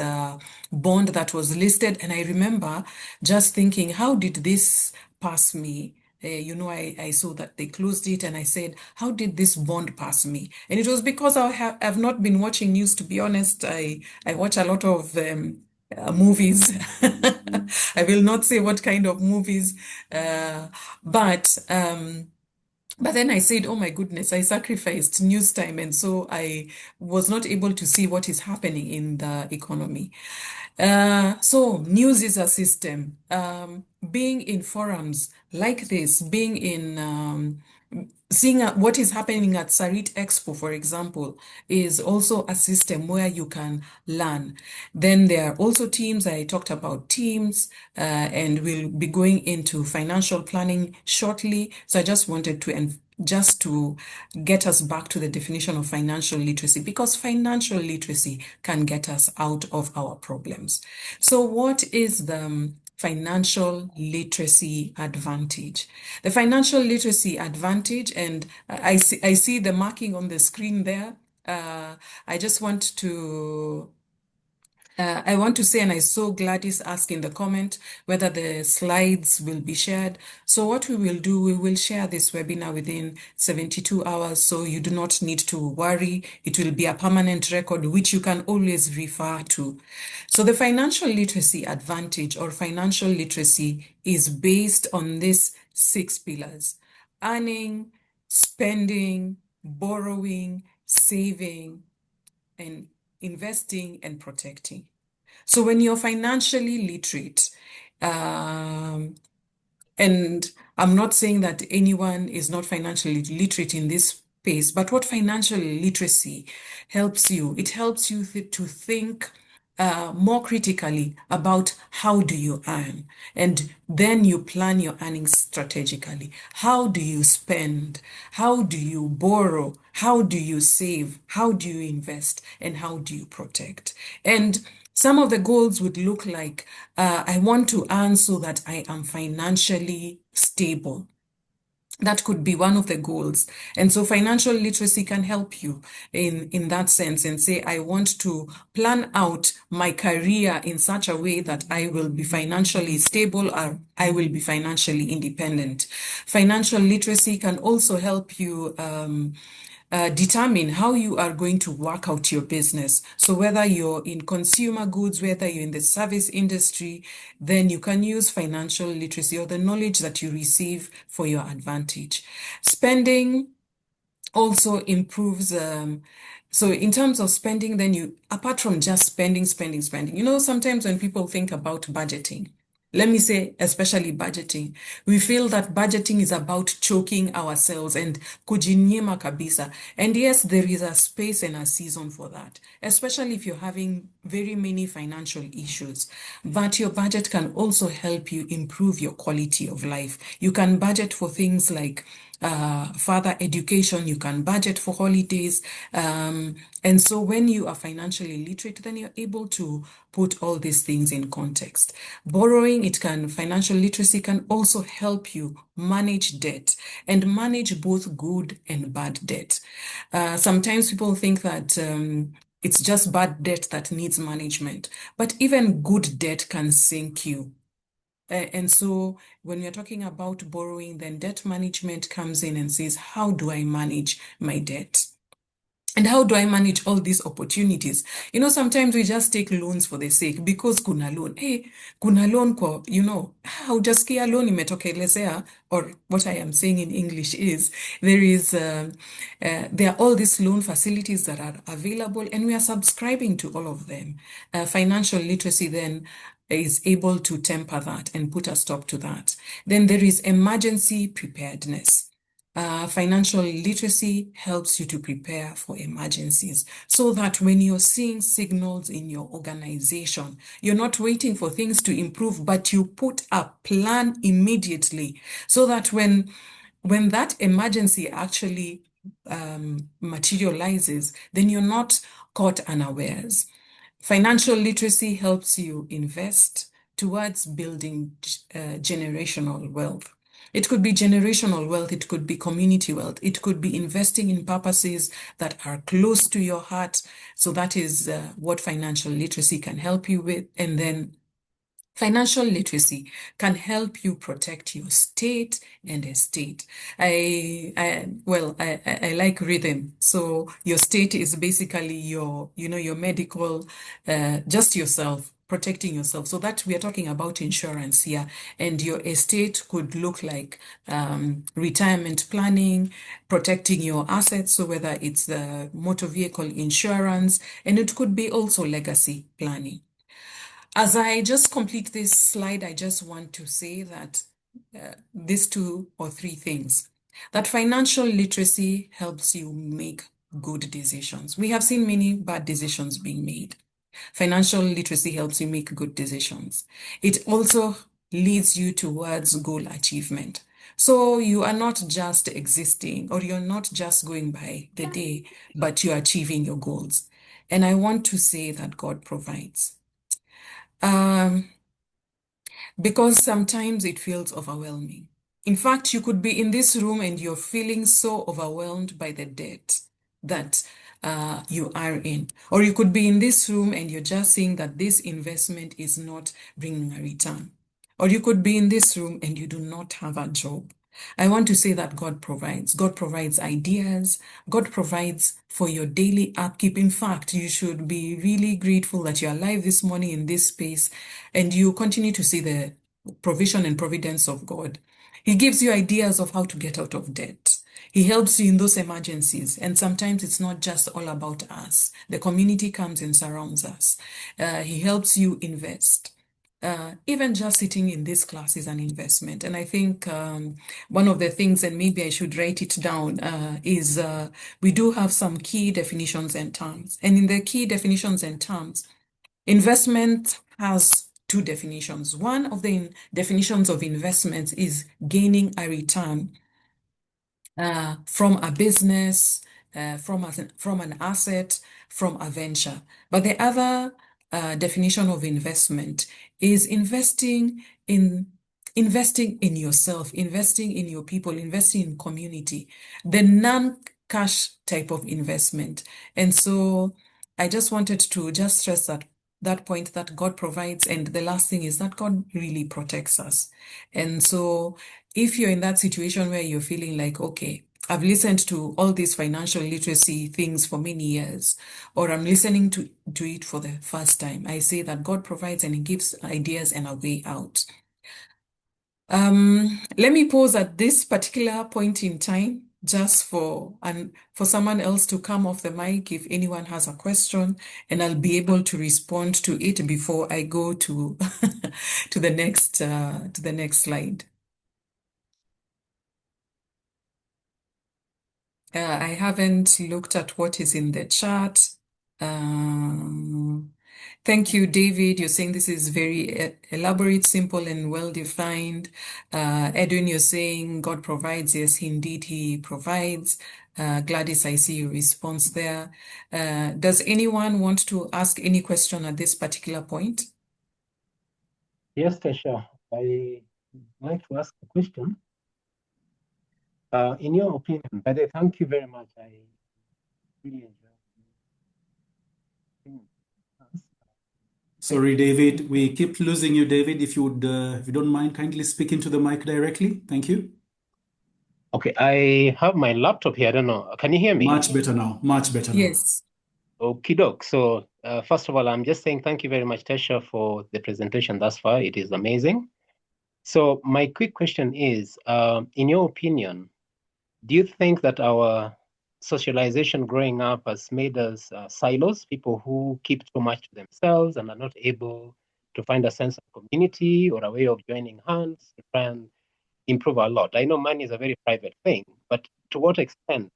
bond that was listed. And I remember just thinking, how did this pass me? I saw that they closed it and I said, how did this bond pass me? And it was because I've not been watching news, to be honest. I watch a lot of movies. I will not say what kind of movies, but then I said, oh my goodness, I sacrificed news time. And so I was not able to see what is happening in the economy. So news is a system. Being in forums like this, being in seeing what is happening at 𝗧𝗵𝗃 for example, is also a system where you can learn. Then there are also teams. I talked about teams, and we'll be going into financial planning shortly. So I just wanted to get us back to the definition of financial literacy, because financial literacy can get us out of our problems. So what is the financial literacy advantage? The financial literacy advantage, and I see the marking on the screen there. I just want to I want to say, and I saw Gladys ask in the comment whether the slides will be shared. So what we will do, we will share this webinar within 72 hours. So you do not need to worry. It will be a permanent record, which you can always refer to. So the financial literacy advantage, or financial literacy, is based on these 6 pillars: earning, spending, borrowing, saving, and investing and protecting. So when you're financially literate, And I'm not saying that anyone is not financially literate in this space, but what financial literacy helps you, it helps you to think more critically about how do you earn, and then you plan your earnings strategically. How do you spend? How do you borrow? How do you save? How do you invest? And how do you protect? And some of the goals would look like, I want to earn so that I am financially stable. That could be one of the goals. And so financial literacy can help you in that sense and say, I want to plan out my career in such a way that I will be financially stable or I will be financially independent. Financial literacy can also help you determine how you are going to work out your business. So whether you're in consumer goods, whether you're in the service industry, then you can use financial literacy or the knowledge that you receive for your advantage. Spending also improves, so in terms of spending, then you, apart from just spending, you know, sometimes when people think about budgeting, let me say, especially budgeting, we feel that budgeting is about choking ourselves and kujinyima kabisa. And yes, there is a space and a season for that, especially if you're having very many financial issues. But your budget can also help you improve your quality of life. You can budget for things like further education, you can budget for holidays. And so when you are financially literate, then you're able to put all these things in context. Borrowing, financial literacy can also help you manage debt and manage both good and bad debt. Sometimes people think that it's just bad debt that needs management, but even good debt can sink you. And so when we're talking about borrowing, then debt management comes in and says, how do I manage my debt? And how do I manage all these opportunities? You know, sometimes we just take loans for the sake because kuna loan. Hey, kuna loan kwa, you know, haujasikia loan imetokelezea, or what I am saying in English is there are all these loan facilities that are available and we are subscribing to all of them. Financial literacy then is able to temper that and put a stop to that. Then there is emergency preparedness. Financial literacy helps you to prepare for emergencies so that when you're seeing signals in your organization, you're not waiting for things to improve, but you put a plan immediately so that when that emergency actually materializes, then you're not caught unawares. Financial literacy helps you invest towards building generational wealth. It could be generational wealth, it could be community wealth, it could be investing in purposes that are close to your heart. So that is what financial literacy can help you with. And then financial literacy can help you protect your state and estate. I like rhythm. So your state is basically your medical, just yourself, protecting yourself. So that we are talking about insurance here. And your estate could look like retirement planning, protecting your assets. So whether it's the motor vehicle insurance, and it could be also legacy planning. As I just complete this slide, I just want to say that these 2 or 3 things, that financial literacy helps you make good decisions. We have seen many bad decisions being made. Financial literacy helps you make good decisions. It also leads you towards goal achievement. So you are not just existing, or you're not just going by the day, but you're achieving your goals. And I want to say that God provides. Because sometimes it feels overwhelming. In fact, you could be in this room and you're feeling so overwhelmed by the debt that you are in. Or you could be in this room and you're just seeing that this investment is not bringing a return. Or you could be in this room and you do not have a job. I want to say that God provides. God provides ideas. God provides for your daily upkeep. In fact, you should be really grateful that you're alive this morning in this space and you continue to see the provision and providence of God. He gives you ideas of how to get out of debt. He helps you in those emergencies. And sometimes it's not just all about us. The community comes and surrounds us. He helps you invest. even just sitting in this class is an investment. And I think one of the things, and maybe I should write it down, is we do have some key definitions and terms. And in the key definitions and terms, investment has two definitions. One of the definitions of investments is gaining a return from a business, from an asset, from a venture. But the other definition of investment is investing in yourself, investing in your people, investing in community, the non-cash type of investment. And so I just wanted to just stress that point, that God provides, and the last thing is that God really protects us. And so if you're in that situation where you're feeling like, okay, I've listened to all these financial literacy things for many years, or I'm listening to it for the first time, I say that God provides and He gives ideas and a way out. Let me pause at this particular point in time just for someone else to come off the mic if anyone has a question, and I'll be able to respond to it before I go to to the next slide. I haven't looked at what is in the chat. Thank you, David. You're saying this is very elaborate, simple, and well-defined. Edwin, you're saying God provides. Yes, indeed, He provides. Gladys, I see your response there. Does anyone want to ask any question at this particular point? Yes, Tasha, I like to ask a question. In your opinion, by the way, thank you very much. I really enjoyed. Sorry, David, we keep losing you, David. If you would, if you don't mind, kindly speak into the mic directly. Thank you. Okay, I have my laptop here. I don't know. Can you hear me? Much better now. Much better now. Yes. Okie doke. So first of all, I'm just saying thank you very much, Tasha, for the presentation thus far. It is amazing. So my quick question is, in your opinion, do you think that our socialization growing up has made us silos, people who keep too much to themselves and are not able to find a sense of community or a way of joining hands to try and improve a lot? I know money is a very private thing, but to what extent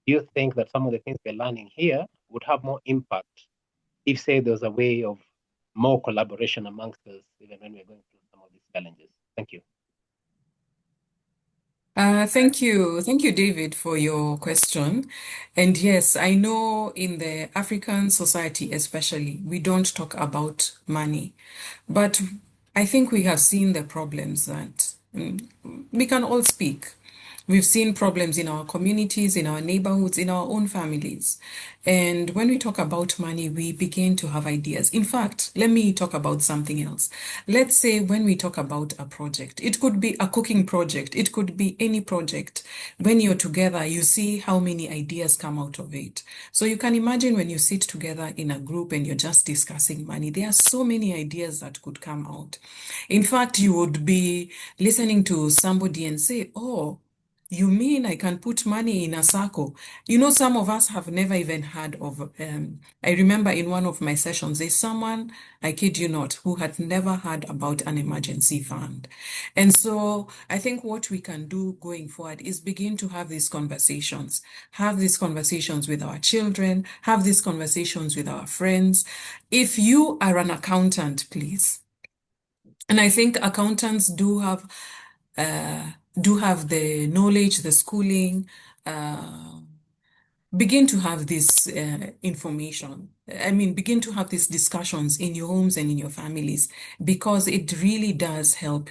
do you think that some of the things we're learning here would have more impact if, say, there's a way of more collaboration amongst us, even when we're going through some of these challenges? Thank you. Thank you. Thank you, David, for your question. And yes, I know in the African society especially, we don't talk about money, but I think we have seen the problems that we can all speak. We've seen problems in our communities, in our neighborhoods, in our own families. And when we talk about money, we begin to have ideas. In fact, let me talk about something else. Let's say when we talk about a project, it could be a cooking project, it could be any project. When you're together, you see how many ideas come out of it. So you can imagine when you sit together in a group and you're just discussing money, there are so many ideas that could come out. In fact, you would be listening to somebody and say, oh, you mean I can put money in a circle? You know, some of us have never even heard of, I remember in one of my sessions, there's someone, I kid you not, who had never heard about an emergency fund. And so I think what we can do going forward is begin to have these conversations with our children, have these conversations with our friends. If you are an accountant, please, and I think accountants do have the knowledge, the schooling, begin to have this information. I mean, begin to have these discussions in your homes and in your families, because it really does help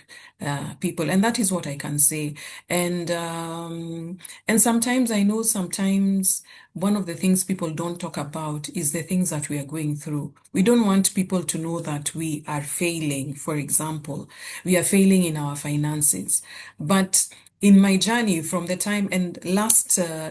people. And that is what I can say. And sometimes I know one of the things people don't talk about is the things that we are going through. We don't want people to know that we are failing. For example, we are failing in our finances. But in my journey from the time, and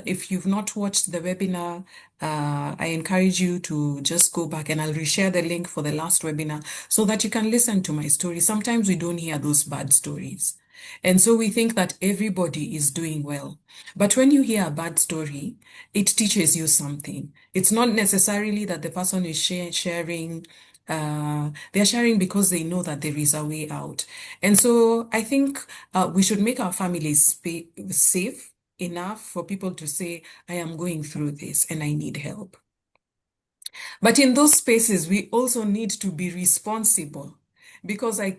if you've not watched the webinar, I encourage you to just go back, and I'll reshare the link for the last webinar so that you can listen to my story. Sometimes we don't hear those bad stories. And so we think that everybody is doing well. But when you hear a bad story, it teaches you something. It's not necessarily that the person is sharing They are sharing because they know that there is a way out. And so I think we should make our families safe enough for people to say, I am going through this and I need help. But in those spaces, we also need to be responsible, because I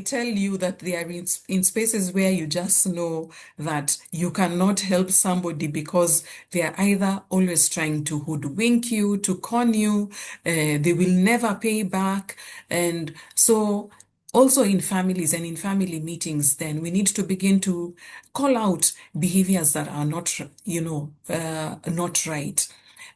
tell you that they are in spaces where you just know that you cannot help somebody because they are either always trying to hoodwink you, to con you, they will never pay back. And so also in families and in family meetings, then we need to begin to call out behaviors that are not, not right.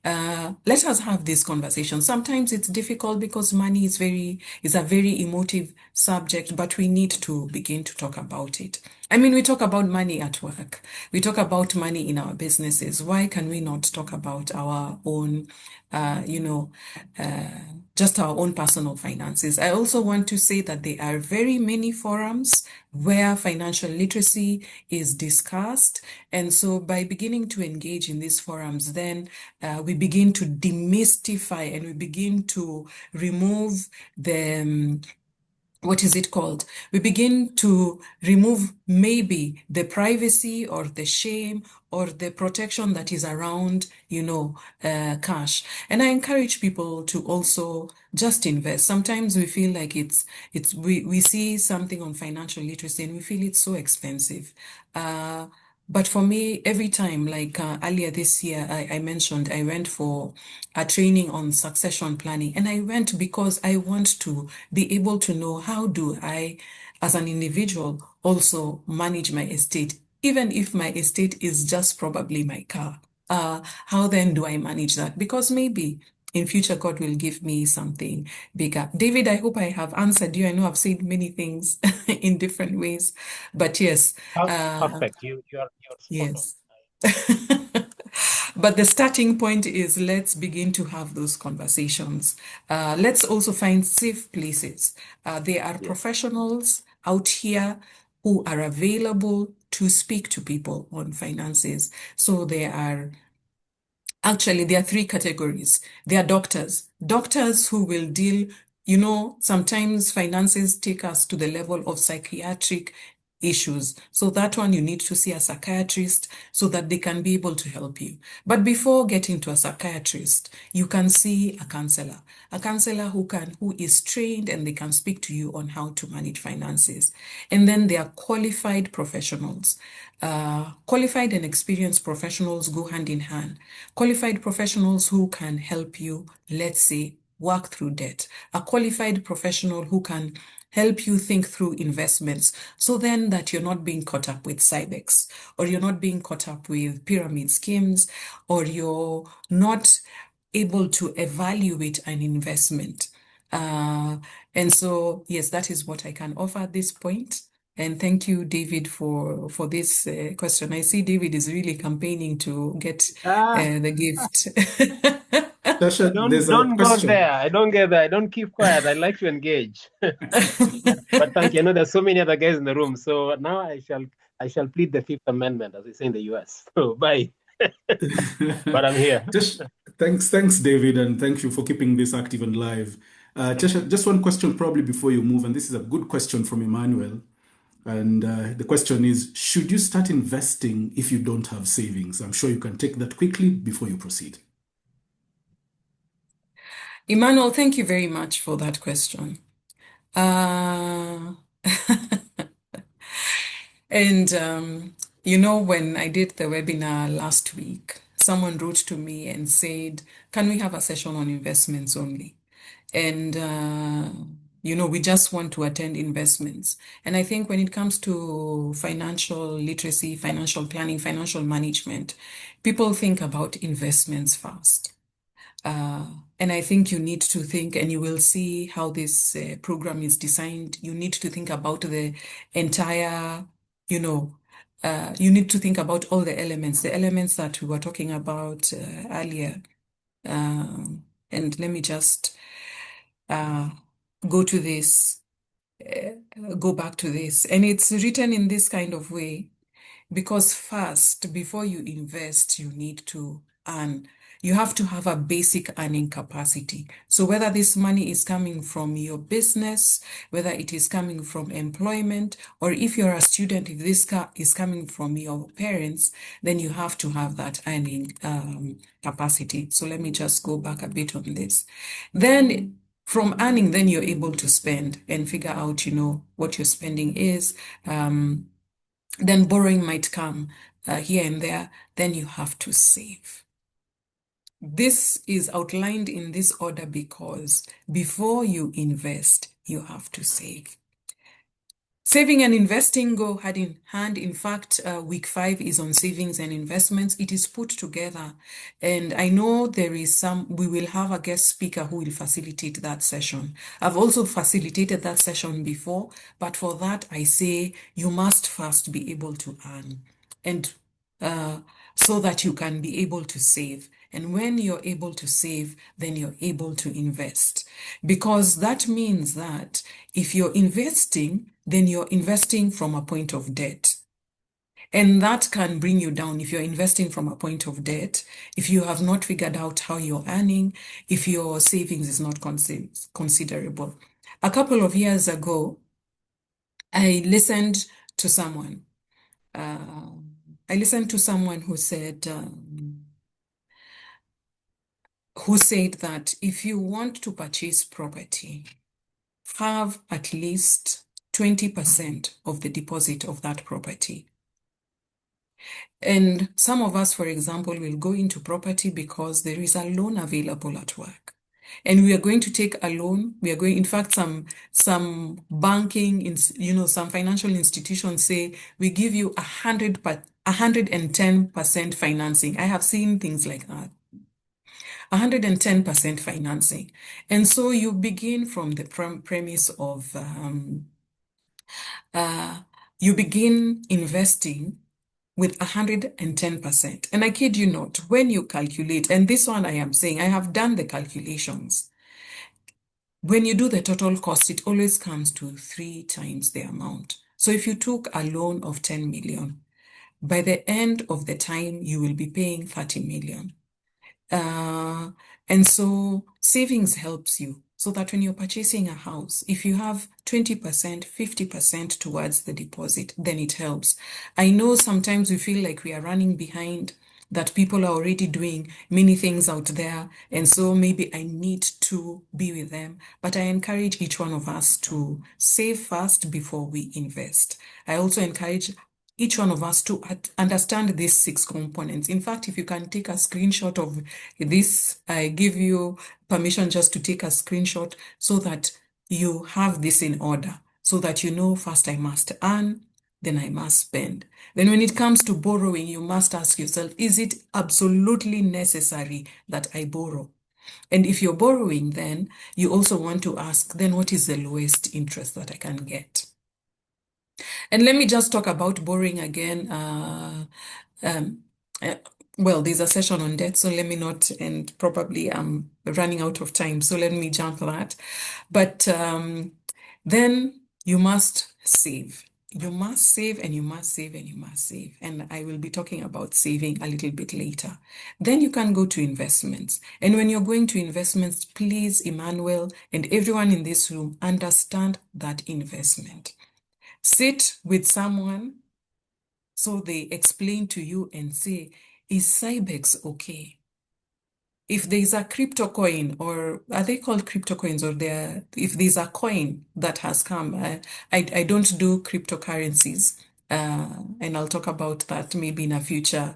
Let us have this conversation. Sometimes it's difficult because money is a very emotive subject, but we need to begin to talk about it. I mean, we talk about money at work. We talk about money in our businesses. Why can we not talk about our own, just our own personal finances? I also want to say that there are very many forums where financial literacy is discussed. And so by beginning to engage in these forums, then we begin to demystify and we begin to remove the what is it called? We begin to remove maybe the privacy or the shame or the protection that is around, cash. And I encourage people to also just invest. Sometimes we feel like we see something on financial literacy and we feel it's so expensive. But for me, every time, like earlier this year, I mentioned I went for a training on succession planning. And I went because I want to be able to know, how do I, as an individual, also manage my estate, even if my estate is just probably my car. How then do I manage that? Because maybe in future, God will give me something bigger. David, I hope I have answered you. I know I've said many things in different ways, but yes. Perfect. You're spot Yes. But the starting point is, let's begin to have those conversations. Let's also find safe places. There are professionals out here who are available to speak to people on finances. So there are three categories. There are doctors who will deal, sometimes finances take us to the level of psychiatric issues. So that one, you need to see a psychiatrist so that they can be able to help you. But before getting to a psychiatrist, you can see a counselor who is trained and they can speak to you on how to manage finances. And then there are qualified professionals. Qualified and experienced professionals go hand in hand. Qualified professionals who can help you, let's say, work through debt. A qualified professional who can help you think through investments, so then that you're not being caught up with 𝗍𝗵𝗃, or you're not being caught up with pyramid schemes, or you're not able to evaluate an investment. And so, yes, that is what I can offer at this point. And thank you, David, for this question. I see David is really campaigning to get the gift. Tasha, there's a Don't go question. there. I don't get there. I don't keep quiet. I like to engage. But thank you. I know there's so many other guys in the room. So now I shall plead the Fifth Amendment, as they say in the US. So bye. But I'm here. Thanks, David, and thank you for keeping this active and live. Tasha, just one question probably before you move, and this is a good question from Emmanuel. And the question is, should you start investing if you don't have savings? I'm sure you can take that quickly before you proceed. Emmanuel, thank you very much for that question. And, when I did the webinar last week, someone wrote to me and said, can we have a session on investments only? And, we just want to attend investments. And I think when it comes to financial literacy, financial planning, financial management, people think about investments first. And I think you need to think, and you will see how this program is designed. You need to think about the entire, you need to think about all the elements that we were talking about earlier. And let me just go back to this. And it's written in this kind of way, because first, before you invest, you need to earn. you have to have a basic earning capacity. So whether this money is coming from your business, whether it is coming from employment, or if you're a student, if this is coming from your parents, then you have to have that earning capacity. So let me just go back a bit on this. Then from earning, then you're able to spend and figure out, what your spending is. Then borrowing might come here and there. Then you have to save. This is outlined in this order because before you invest, you have to save. Saving and investing go hand in hand. In fact, week 5 is on savings and investments. It is put together. And I know we will have a guest speaker who will facilitate that session. I've also facilitated that session before, but for that, I say you must first be able to earn, and so that you can be able to save. And when you're able to save, then you're able to invest. Because that means that if you're investing, then you're investing from a point of debt. And that can bring you down if you're investing from a point of debt, if you have not figured out how you're earning, if your savings is not considerable. A couple of years ago, I listened to someone. Who said that if you want to purchase property, have at least 20% of the deposit of that property. And some of us, for example, will go into property because there is a loan available at work. And we are going to take a loan. In fact, some banking, some financial institutions say we give you 110% financing. I have seen things like that. 110% financing. And so you begin from the premise of, you begin investing with 110%. And I kid you not, when you calculate, and this one I am saying, I have done the calculations. When you do the total cost, it always comes to 3 times the amount. So if you took a loan of 10 million, by the end of the time, you will be paying 30 million. And so savings helps you so that when you're purchasing a house, if you have 20%, 50% towards the deposit, then it helps. I know sometimes we feel like we are running behind, that people are already doing many things out there, and so maybe I need to be with them. But I encourage each one of us to save first before we invest. I also encourage each one of us to understand these 6 components. In fact, if you can take a screenshot of this, I give you permission just to take a screenshot so that you have this in order, so that you know first I must earn, then I must spend. Then when it comes to borrowing, you must ask yourself, is it absolutely necessary that I borrow? And if you're borrowing, then you also want to ask, then what is the lowest interest that I can get? And let me just talk about borrowing again. Well, there's a session on debt, so let me not, and probably I'm running out of time, so let me jump that. But then you must save. You must save, and you must save, and you must save. And I will be talking about saving a little bit later. Then you can go to investments. And when you're going to investments, please, Emmanuel and everyone in this room, understand that investment. Sit with someone so they explain to you and say, is Cybex okay? If there's a crypto coin, or are they called crypto coins, or if there's a coin that has come, I don't do cryptocurrencies, and I'll talk about that maybe in a future.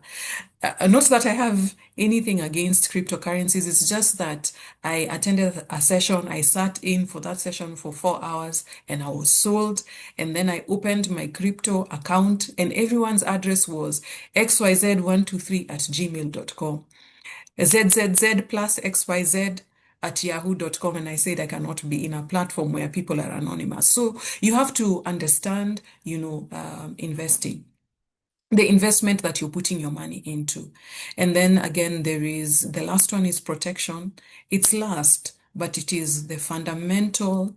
Not that I have anything against cryptocurrencies, it's just that I attended a session, I sat in for that session for 4 hours, and I was sold, and then I opened my crypto account, and everyone's address was xyz123@gmail.com. ZZZ plus XYZ@yahoo.com, and I said I cannot be in a platform where people are anonymous. So you have to understand, investing, the investment that you're putting your money into. And then again, the last one is protection. It's last, but it is the fundamental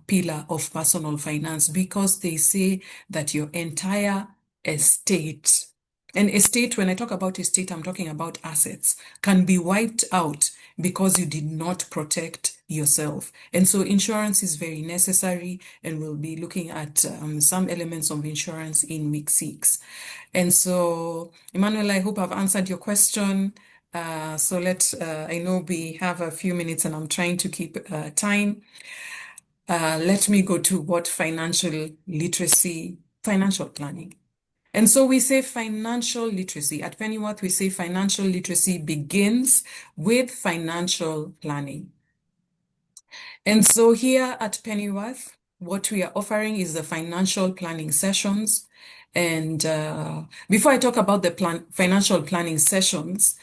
pillar of personal finance, because they say that your entire estate And estate, when I talk about estate, I'm talking about assets, can be wiped out because you did not protect yourself. And so insurance is very necessary, and we'll be looking at some elements of insurance in week 6. And so, Emmanuel, I hope I've answered your question. I know we have a few minutes and I'm trying to keep time. Let me go to what financial planning. And so we say financial literacy. At Pennyworth, we say financial literacy begins with financial planning. And so here at Pennyworth, what we are offering is the financial planning sessions. And before I talk about the financial planning sessions,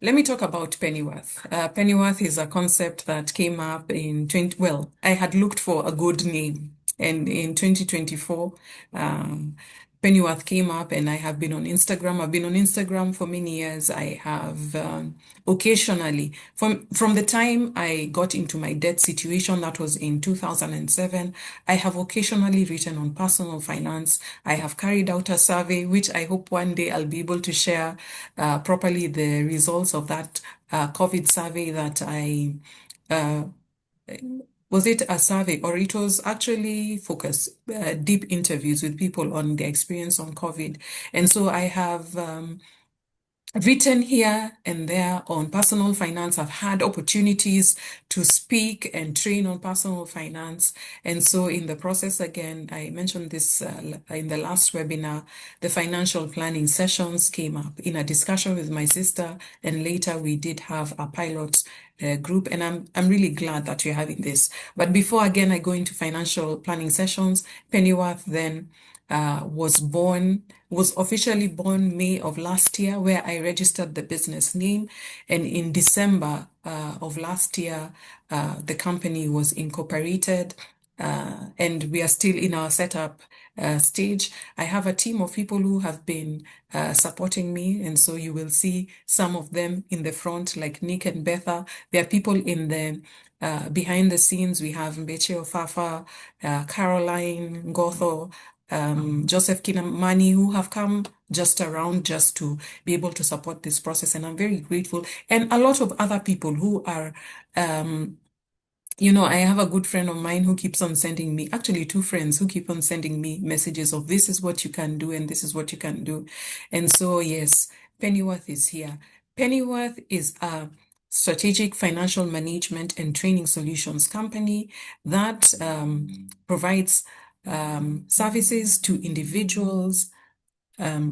let me talk about Pennyworth. Pennyworth is a concept that came up in I had looked for a good name. And in 2024, Pennyworth came up, and I have been on Instagram. I've been on Instagram for many years. I have occasionally, from the time I got into my debt situation, that was in 2007, I have occasionally written on personal finance. I have carried out a survey, which I hope one day I'll be able to share properly the results of that COVID survey that I was it a survey, or it was actually focused, deep interviews with people on their experience on COVID. And so I have written here and there on personal finance. I've had opportunities to speak and train on personal finance. And so in the process, again, I mentioned this in the last webinar, the financial planning sessions came up in a discussion with my sister. And later we did have a pilot group, and I'm really glad that you're having this. But before, again, I go into financial planning sessions, Pennyworth then was officially born May of last year, where I registered the business name. And in December of last year, the company was incorporated, and we are still in our setup stage. I have a team of people who have been supporting me, and so you will see some of them in the front, like Nick and Betha. There are people in the behind the scenes. We have 𝗵𝗶 𝗙𝗶, Caroline, Gotho, Joseph Kinamani, who have come just around just to be able to support this process. And I'm very grateful. And a lot of other people who are, I have a good friend of mine who keeps on sending me, actually 2 friends who keep on sending me messages of this is what you can do and this is what you can do. And so, yes, Pennyworth is here. Pennyworth is a strategic financial management and training solutions company that provides services to individuals,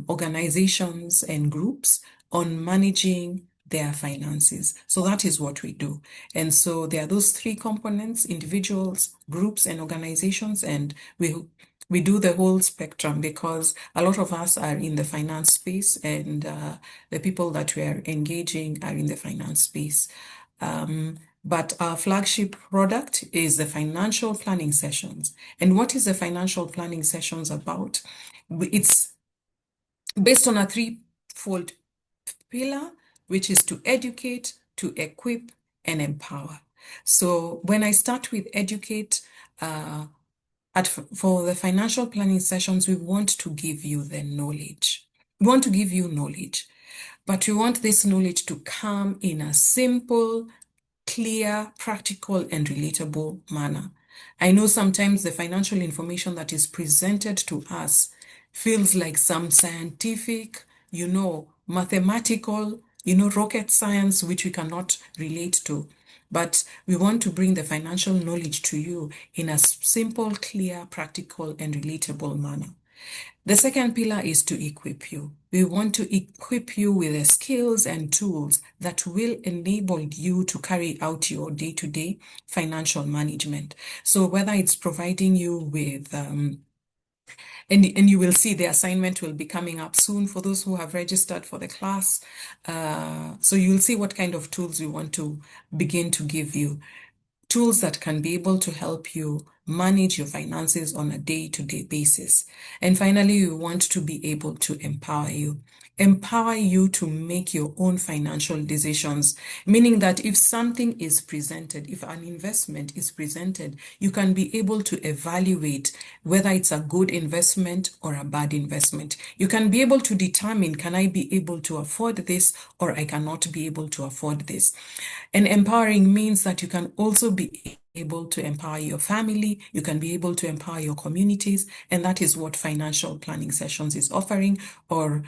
organizations, and groups on managing their finances. So that is what we do. And so there are those 3 components: individuals, groups, and organizations. And we do the whole spectrum, because a lot of us are in the finance space, and the people that we are engaging are in the finance space. But our flagship product is the financial planning sessions. And what is the financial planning sessions about? It's based on a 3-fold pillar, which is to educate, to equip, and empower. So when I start with educate, for the financial planning sessions, we want to give you the knowledge. We want to give you knowledge, but we want this knowledge to come in a simple, clear, practical, and relatable manner. I know sometimes the financial information that is presented to us feels like some scientific, mathematical, rocket science, which we cannot relate to. But we want to bring the financial knowledge to you in a simple, clear, practical, and relatable manner. The second pillar is to equip you. We want to equip you with the skills and tools that will enable you to carry out your day-to-day financial management. So whether it's providing you with, and you will see the assignment will be coming up soon for those who have registered for the class. So you'll see what kind of tools we want to begin to give you. Tools that can be able to help you manage your finances on a day-to-day basis. And finally, we want to be able to empower you. empower you to make your own financial decisions, meaning that if something is presented, if an investment is presented, you can be able to evaluate whether it's a good investment or a bad investment. You can be able to determine, can I be able to afford this, or I cannot be able to afford this. And empowering means that you can also be able to empower your family, you can be able to empower your communities, and that is what Financial Planning Sessions is offering, or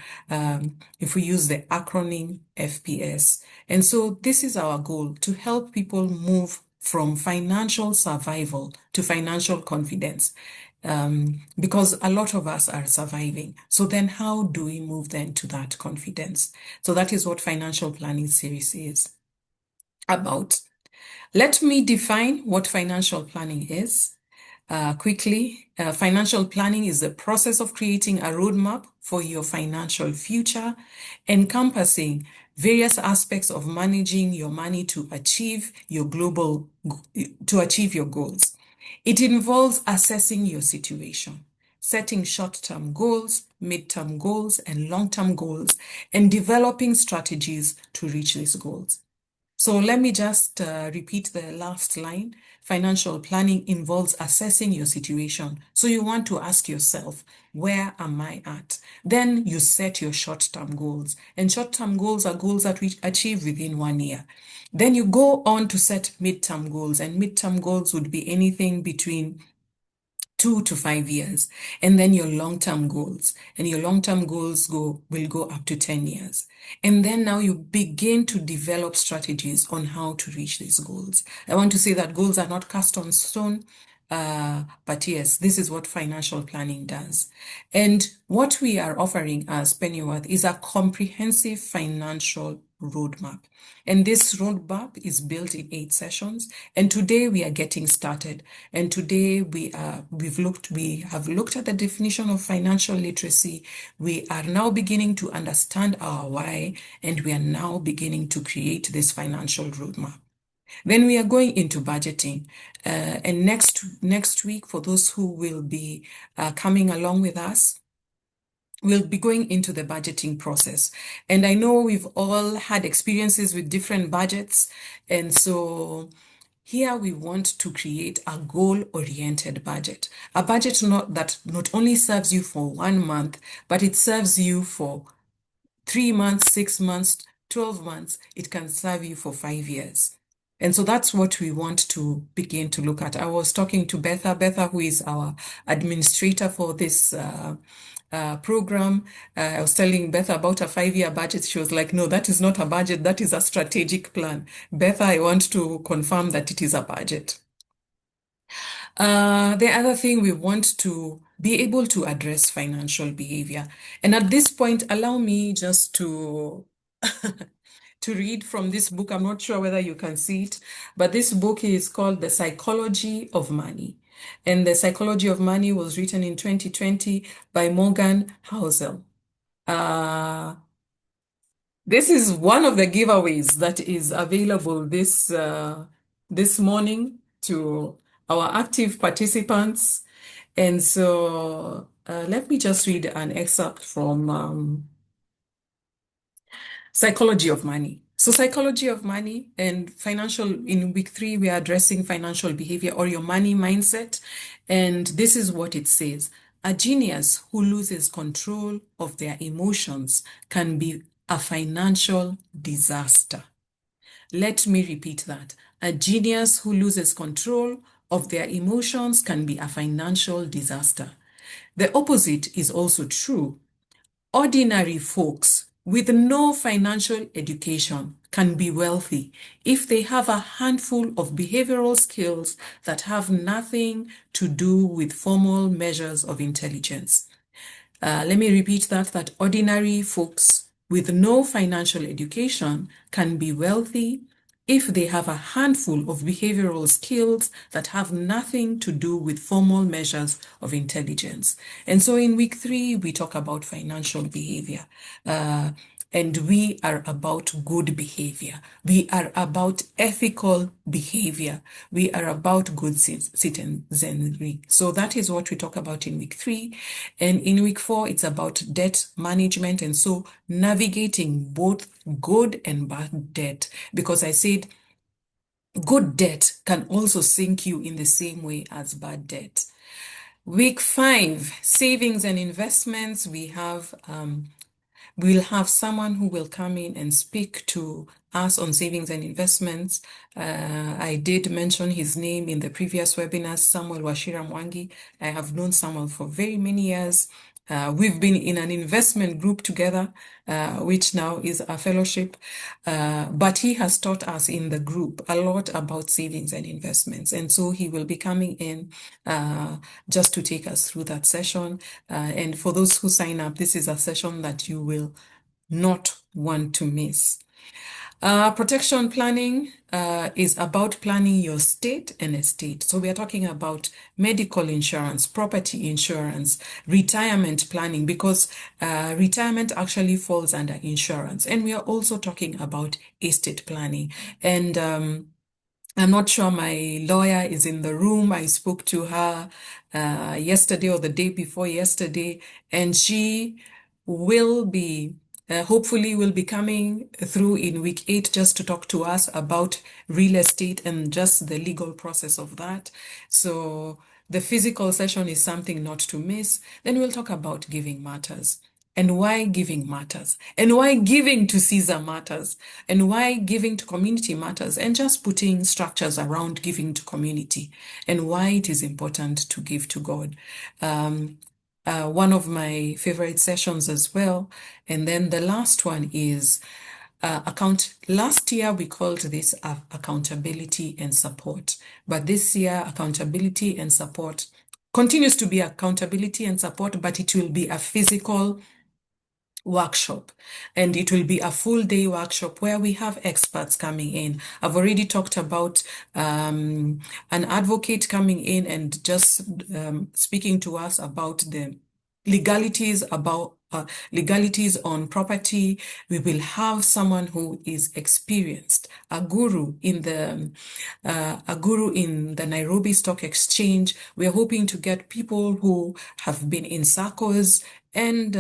if we use the acronym FPS. And so this is our goal, to help people move from financial survival to financial confidence, because a lot of us are surviving. So then how do we move then to that confidence? So that is what Financial Planning Series is about. Let me define what financial planning is quickly. Financial planning is the process of creating a roadmap for your financial future, encompassing various aspects of managing your money to achieve your goals. It involves assessing your situation, setting short-term goals, mid-term goals, and long-term goals, and developing strategies to reach these goals. So let me just repeat the last line. Financial planning involves assessing your situation. So you want to ask yourself, where am I at? Then you set your short-term goals. And short-term goals are goals that we achieve within 1 year. Then you go on to set mid-term goals. And mid-term goals would be anything between 2 to 5 years, and then your long-term goals, and your long-term goals will go up to 10 years. And then now you begin to develop strategies on how to reach these goals. I want to say that goals are not cast on stone, but yes, this is what financial planning does. And what we are offering as Pennyworth is a comprehensive financial roadmap. And this roadmap is built in 8 sessions. And today we are getting started. And today we have looked at the definition of financial literacy. We are now beginning to understand our why, and we are now beginning to create this financial roadmap. Then we are going into budgeting. And next week, for those who will be coming along with us, we'll be going into the budgeting process. And I know we've all had experiences with different budgets. And so here we want to create a goal-oriented budget. A budget that not only serves you for 1 month, but it serves you for 3 months, 6 months, 12 months. It can serve you for 5 years. And so that's what we want to begin to look at. I was talking to 𝗶𝗲, who is our administrator for this program. I was telling 𝗶𝗲 about a 5-year budget. She was like, no, that is not a budget. That is a strategic plan. 𝗶𝗲, I want to confirm that it is a budget. The other thing, we want to be able to address financial behavior. And at this point, allow me just to to read from this book. I'm not sure whether you can see it, but this book is called The Psychology of Money. And The Psychology of Money was written in 2020 by Morgan Housel. This is one of the giveaways that is available this morning to our active participants. And so let me just read an excerpt from Psychology of Money. So Psychology of Money and in week 3, we are addressing financial behavior or your money mindset. And this is what it says. A genius who loses control of their emotions can be a financial disaster. Let me repeat that. A genius who loses control of their emotions can be a financial disaster. The opposite is also true. Ordinary folks with no financial education can be wealthy if they have a handful of behavioral skills that have nothing to do with formal measures of intelligence. Let me repeat that ordinary folks with no financial education can be wealthy if they have a handful of behavioral skills that have nothing to do with formal measures of intelligence. And so in week 3, we talk about financial behavior. and we are about good behavior. We are about ethical behavior. We are about good citizenry. So that is what we talk about in week 3. And in week 4, it's about debt management. And so navigating both good and bad debt, because I said good debt can also sink you in the same way as bad debt. Week 5, savings and investments. We'll have someone who will come in and speak to us on savings and investments. I did mention his name in the previous webinar, 𝗬𝗵𝗲 𝗙𝗶𝗃. I have known Samuel for very many years. We've been in an investment group together, which now is a fellowship. But he has taught us in the group a lot about savings and investments. And so he will be coming in just to take us through that session. And for those who sign up, this is a session that you will not want to miss. Protection planning is about planning your state and estate. So we are talking about medical insurance, property insurance, retirement planning, because retirement actually falls under insurance. And we are also talking about estate planning. And I'm not sure my lawyer is in the room. I spoke to her yesterday or the day before yesterday, and she will be hopefully will be coming through in week 8 just to talk to us about real estate and just the legal process of that. So the physical session is something not to miss. Then we'll talk about giving matters and why giving matters and why giving to 𝗧𝗵𝗲 matters and why giving to community matters, and just putting structures around giving to community and why it is important to give to God. One of my favorite sessions as well. And then the last one is last year we called this accountability and support, but this year accountability and support continues to be accountability and support, but it will be a physical workshop, and it will be a full day workshop where we have experts coming in. I've already talked about an advocate coming in and just speaking to us about the legalities on property. We will have someone who is experienced, a guru in the Nairobi Stock Exchange. We are hoping to get people who have been in SACCOs and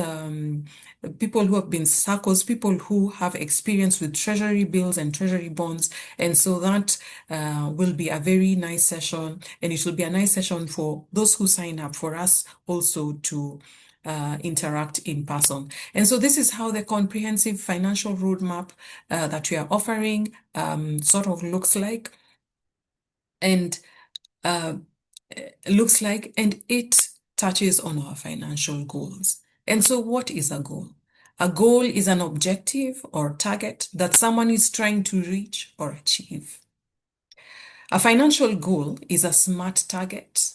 people who have been SACCOs, people who have experience with treasury bills and treasury bonds. And so that will be a very nice session, and it will be a nice session for those who sign up, for us also to interact in person. And so this is how the comprehensive financial roadmap that we are offering sort of looks like, and it touches on our financial goals. And so what is a goal? A goal is an objective or target that someone is trying to reach or achieve. A financial goal is a SMART target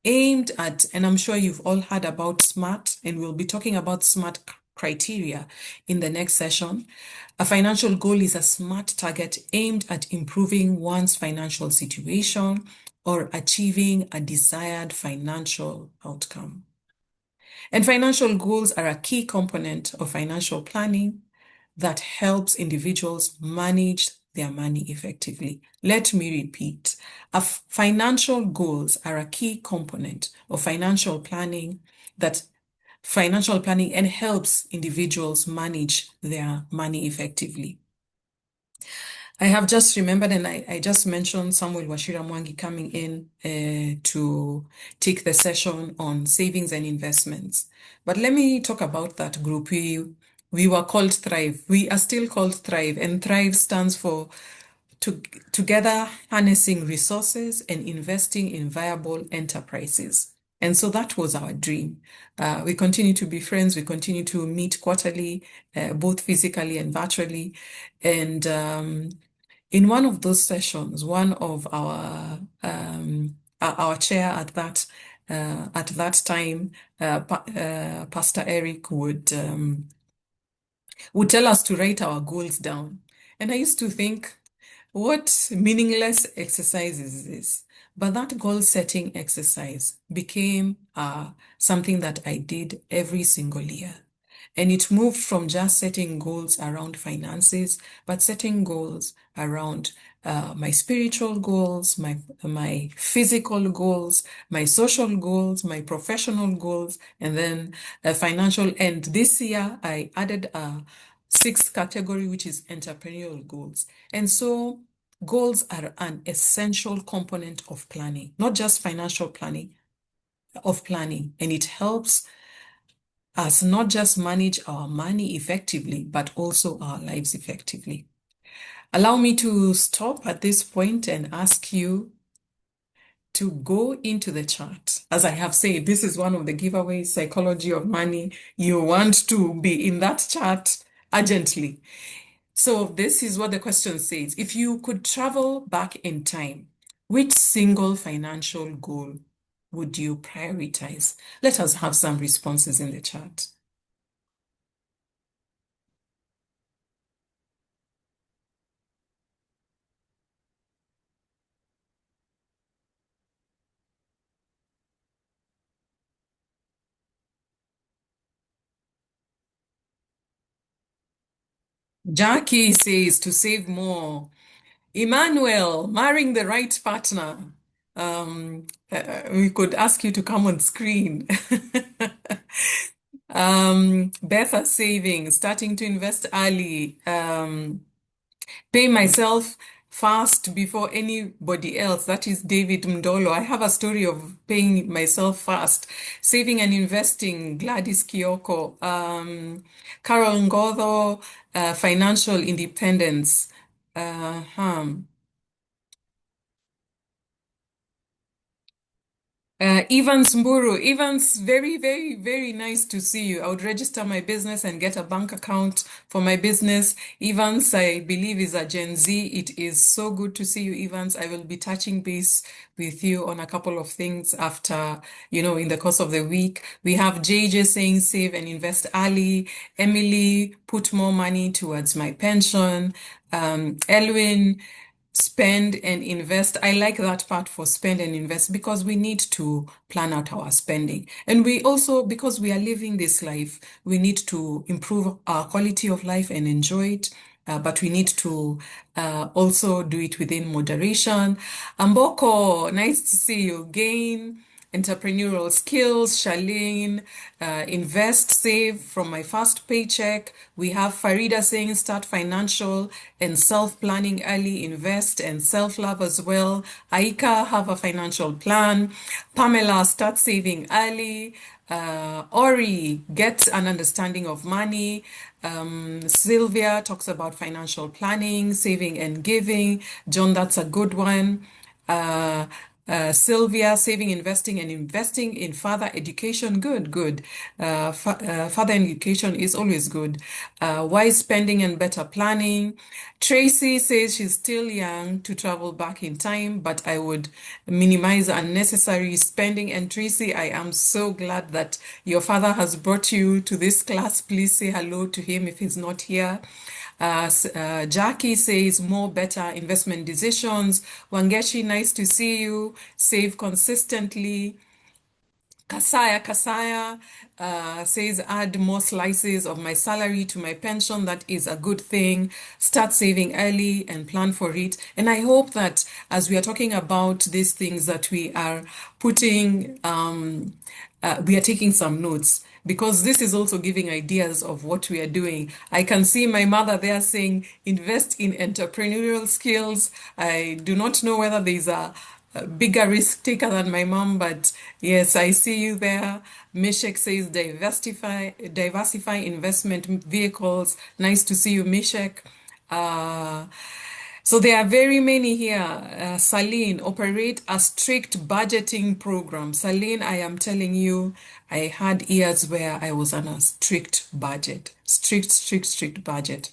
aimed at, and I'm sure you've all heard about SMART, and we'll be talking about SMART criteria in the next session. A financial goal is a SMART target aimed at improving one's financial situation or achieving a desired financial outcome. And financial goals are a key component of financial planning that helps individuals manage their money effectively. Let me repeat. Financial goals are a key component of financial planning and helps individuals manage their money effectively. I have just remembered, and I just mentioned 𝗬𝗵𝗲 𝗙𝗶𝗃 coming in to take the session on savings and investments. But let me talk about that group. We were called Thrive. We are still called Thrive, and Thrive stands for Together Harnessing Resources and Investing in Viable Enterprises. And so that was our dream. We continue to be friends. We continue to meet quarterly, both physically and virtually. And in one of those sessions, one of our chair at that time, Pastor Eric would tell us to write our goals down. And I used to think, what meaningless exercise is this? But that goal-setting exercise became something that I did every single year. And it moved from just setting goals around finances, but setting goals around my spiritual goals, my physical goals, my social goals, my professional goals, and then a financial end. This year, I added a sixth category, which is entrepreneurial goals. And so goals are an essential component of planning, not just financial planning, of planning. And it helps us not just manage our money effectively, but also our lives effectively. Allow me to stop at this point and ask you to go into the chart. As I have said, this is one of the giveaways, psychology of money. You want to be in that chart urgently. So this is what the question says. If you could travel back in time, which single financial goal would you prioritize? Let us have some responses in the chat. Jackie says to save more. Emmanuel, marrying the right partner. We could ask you to come on screen. Betha saving, starting to invest early. Pay myself fast before anybody else. That is David Mdolo. I have a story of paying myself fast. Saving and investing, Gladys Kioko. Carol Ngodho, financial independence. Evans Mburu. Evans, very, very, very nice to see you. I would register my business and get a bank account for my business. Evans, I believe, is a Gen Z. It is so good to see you, Evans. I will be touching base with you on a couple of things after, in the course of the week. We have JJ saying save and invest early. Emily, put more money towards my pension. Elwin, spend and invest. I like that part for spend and invest because we need to plan out our spending. And we also, because we are living this life, we need to improve our quality of life and enjoy it. But we need to also do it within moderation. Amboko, nice to see you again. Entrepreneurial skills, Charlene, invest, save from my first paycheck. We have Farida saying start financial and self-planning early, invest and self-love as well. Aika, have a financial plan. Pamela, start saving early. Ori, get an understanding of money. Sylvia talks about financial planning, saving and giving. John, that's a good one. Sylvia, saving, investing, and investing in further education. Good. Further education is always good. Wise spending and better planning. Tracy says she's still young to travel back in time, but I would minimize unnecessary spending. And Tracy, I am so glad that your father has brought you to this class. Please say hello to him if he's not here. Jackie says more better investment decisions. Wangechi, nice to see you. Save consistently. Kasaya says add more slices of my salary to my pension. That is a good thing. Start saving early and plan for it. And I hope that as we are talking about these things that we are putting, we are taking some notes, because this is also giving ideas of what we are doing. I can see my mother there saying, invest in entrepreneurial skills. I do not know whether there's a bigger risk taker than my mom, but yes, I see you there. Mishek says diversify investment vehicles. Nice to see you, Mishek. So there are very many here. Saline, operate a strict budgeting program. Saline, I am telling you, I had years where I was on a strict budget. Strict budget.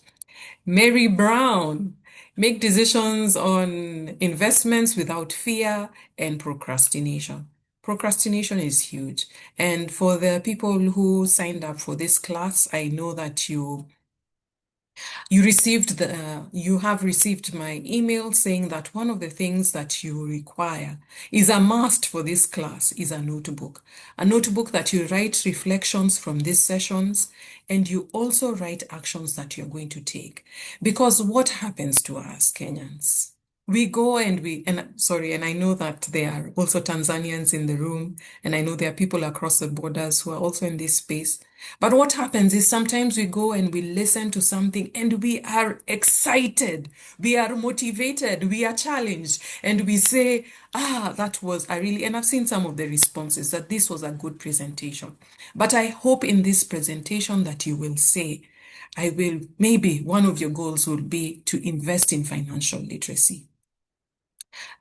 Mary Brown, make decisions on investments without fear and procrastination. Procrastination is huge. And for the people who signed up for this class, I know that you You have received my email saying that one of the things that you require is a must for this class is a notebook that you write reflections from these sessions, and you also write actions that you're going to take. Because what happens to us Kenyans? We go and and I know that there are also Tanzanians in the room, and I know there are people across the borders who are also in this space. But what happens is sometimes we go and we listen to something and we are excited, we are motivated, we are challenged, and we say, and I've seen some of the responses that this was a good presentation. But I hope in this presentation that you will say, maybe one of your goals will be to invest in financial literacy.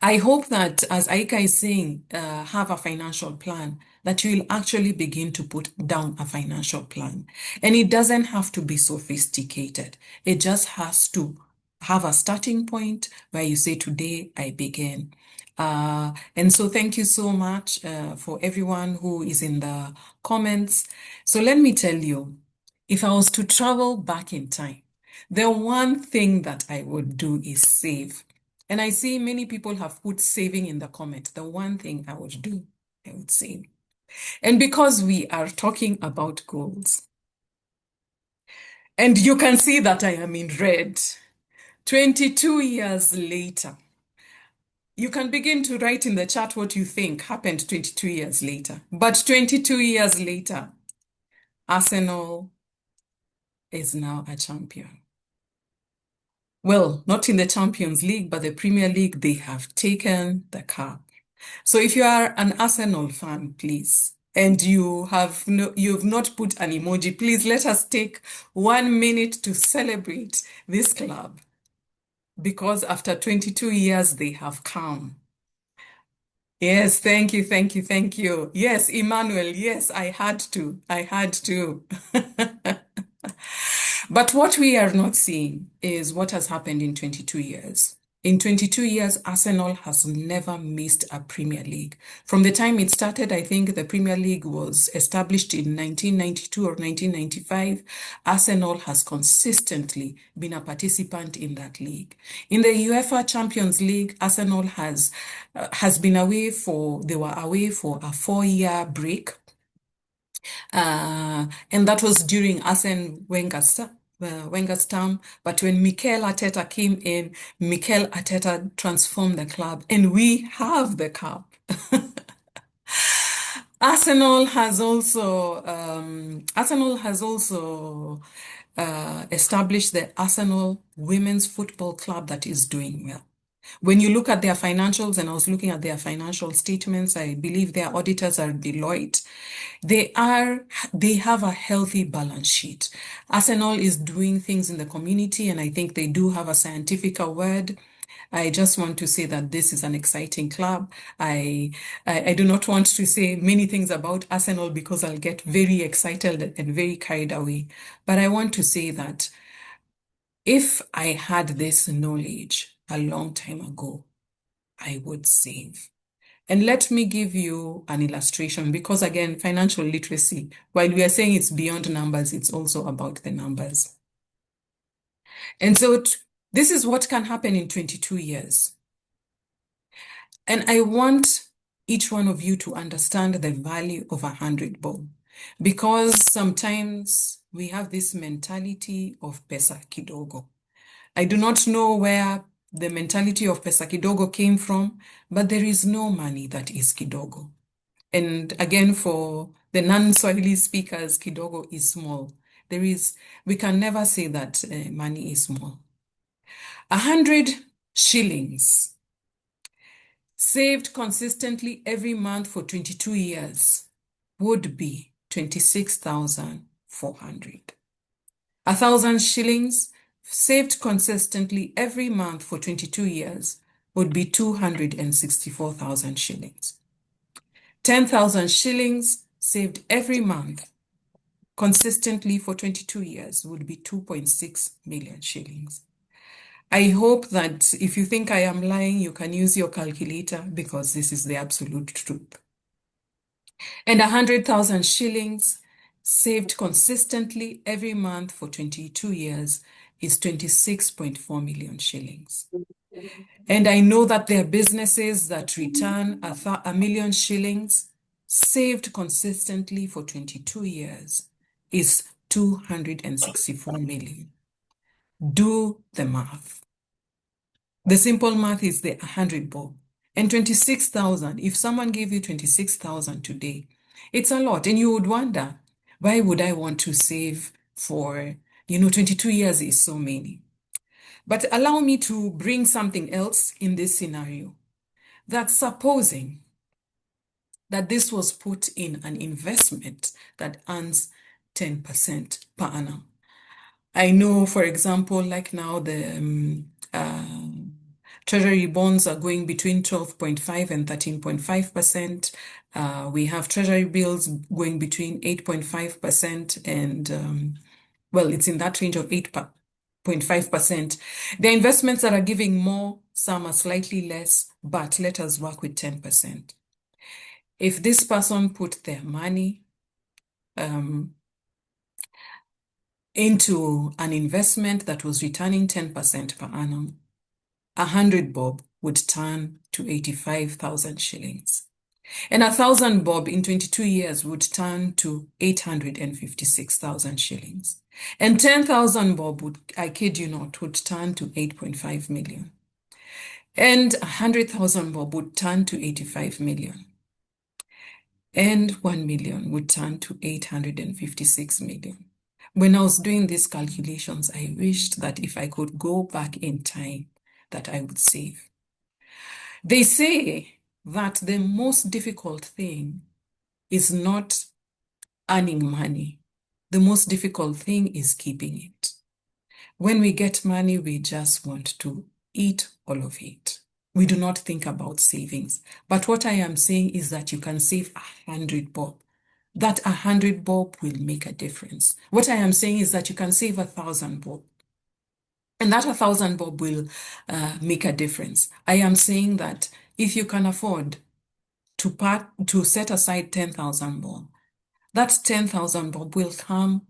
I hope that, as Aika is saying, have a financial plan, that you will actually begin to put down a financial plan. And it doesn't have to be sophisticated. It just has to have a starting point where you say, today I begin. And so thank you so much for everyone who is in the comments. So let me tell you, if I was to travel back in time, the one thing that I would do is save. And I see many people have put saving in the comment. The one thing I would do, I would save. And because we are talking about goals, and you can see that I am in red, 22 years later, you can begin to write in the chat what you think happened 22 years later. But 22 years later, Arsenal is now a champion. Well, not in the Champions League, but the Premier League, they have taken the cup. So if you are an Arsenal fan, please, and you've not put an emoji, please let us take 1 minute to celebrate this club, because after 22 years, they have come. Yes, thank you, thank you, thank you. Yes, Emmanuel, yes, I had to. But what we are not seeing is what has happened in 22 years. In 22 years, Arsenal has never missed a Premier League. From the time it started, I think the Premier League was established in 1992 or 1995. Arsenal has consistently been a participant in that league. In the UEFA Champions League, Arsenal has been away for a 4-year break. And that was during Arsene Wenger's term. But when Mikel Arteta came in, Mikel Arteta transformed the club, and we have the cup. Arsenal has also established the Arsenal Women's Football Club that is doing well. When you look at their financials, and I was looking at their financial statements, I believe their auditors are Deloitte. They have a healthy balance sheet. Arsenal is doing things in the community, and I think they do have a scientific award. I just want to say that this is an exciting club. I do not want to say many things about Arsenal because I'll get very excited and very carried away. But I want to say that if I had this knowledge a long time ago, I would save. And let me give you an illustration, because again, financial literacy, while we are saying it's beyond numbers, it's also about the numbers. And so this is what can happen in 22 years. And I want each one of you to understand the value of 100 bob, because sometimes we have this mentality of pesa kidogo. I do not know where the mentality of pesa kidogo came from, but there is no money that is kidogo. And again, for the non-Swahili speakers, kidogo is small. We can never say that money is small. 100 shillings saved consistently every month for 22 years would be 26,400. 1,000 shillings saved consistently every month for 22 years would be 264,000 shillings. 10,000 shillings saved every month consistently for 22 years would be 2.6 million shillings. I hope that if you think I am lying, you can use your calculator, because this is the absolute truth. And 100,000 shillings saved consistently every month for 22 years is 26.4 million shillings. And I know that there are businesses that return a million shillings saved consistently for 22 years is 264 million. Do the math. The simple math is the 100 bob. And 26,000, if someone gave you 26,000 today, it's a lot. And you would wonder, why would I want to save for, 22 years is so many. But allow me to bring something else in this scenario. That supposing that this was put in an investment that earns 10% per annum. I know, for example, like now the Treasury bonds are going between 12.5 and 13.5%. We have Treasury bills going between 8.5% and, well, it's in that range of 8.5%. The investments that are giving more, some are slightly less, but let us work with 10%. If this person put their money into an investment that was returning 10% per annum, 100 bob would turn to 85,000 shillings. And 1,000 bob in 22 years would turn to 856,000 shillings. And 10,000 bob would, I kid you not, would turn to 8.5 million. And 100,000 bob would turn to 85 million. And 1 million would turn to 856 million. When I was doing these calculations, I wished that if I could go back in time, that I would save. They say that the most difficult thing is not earning money. The most difficult thing is keeping it. When we get money, we just want to eat all of it. We do not think about savings. But what I am saying is that you can save 100 bob. That 100 bob will make a difference. What I am saying is that you can save 1,000 bob. And that 1,000 bob will make a difference. I am saying that if you can afford to set aside 10,000 bob, that 10,000 bob will come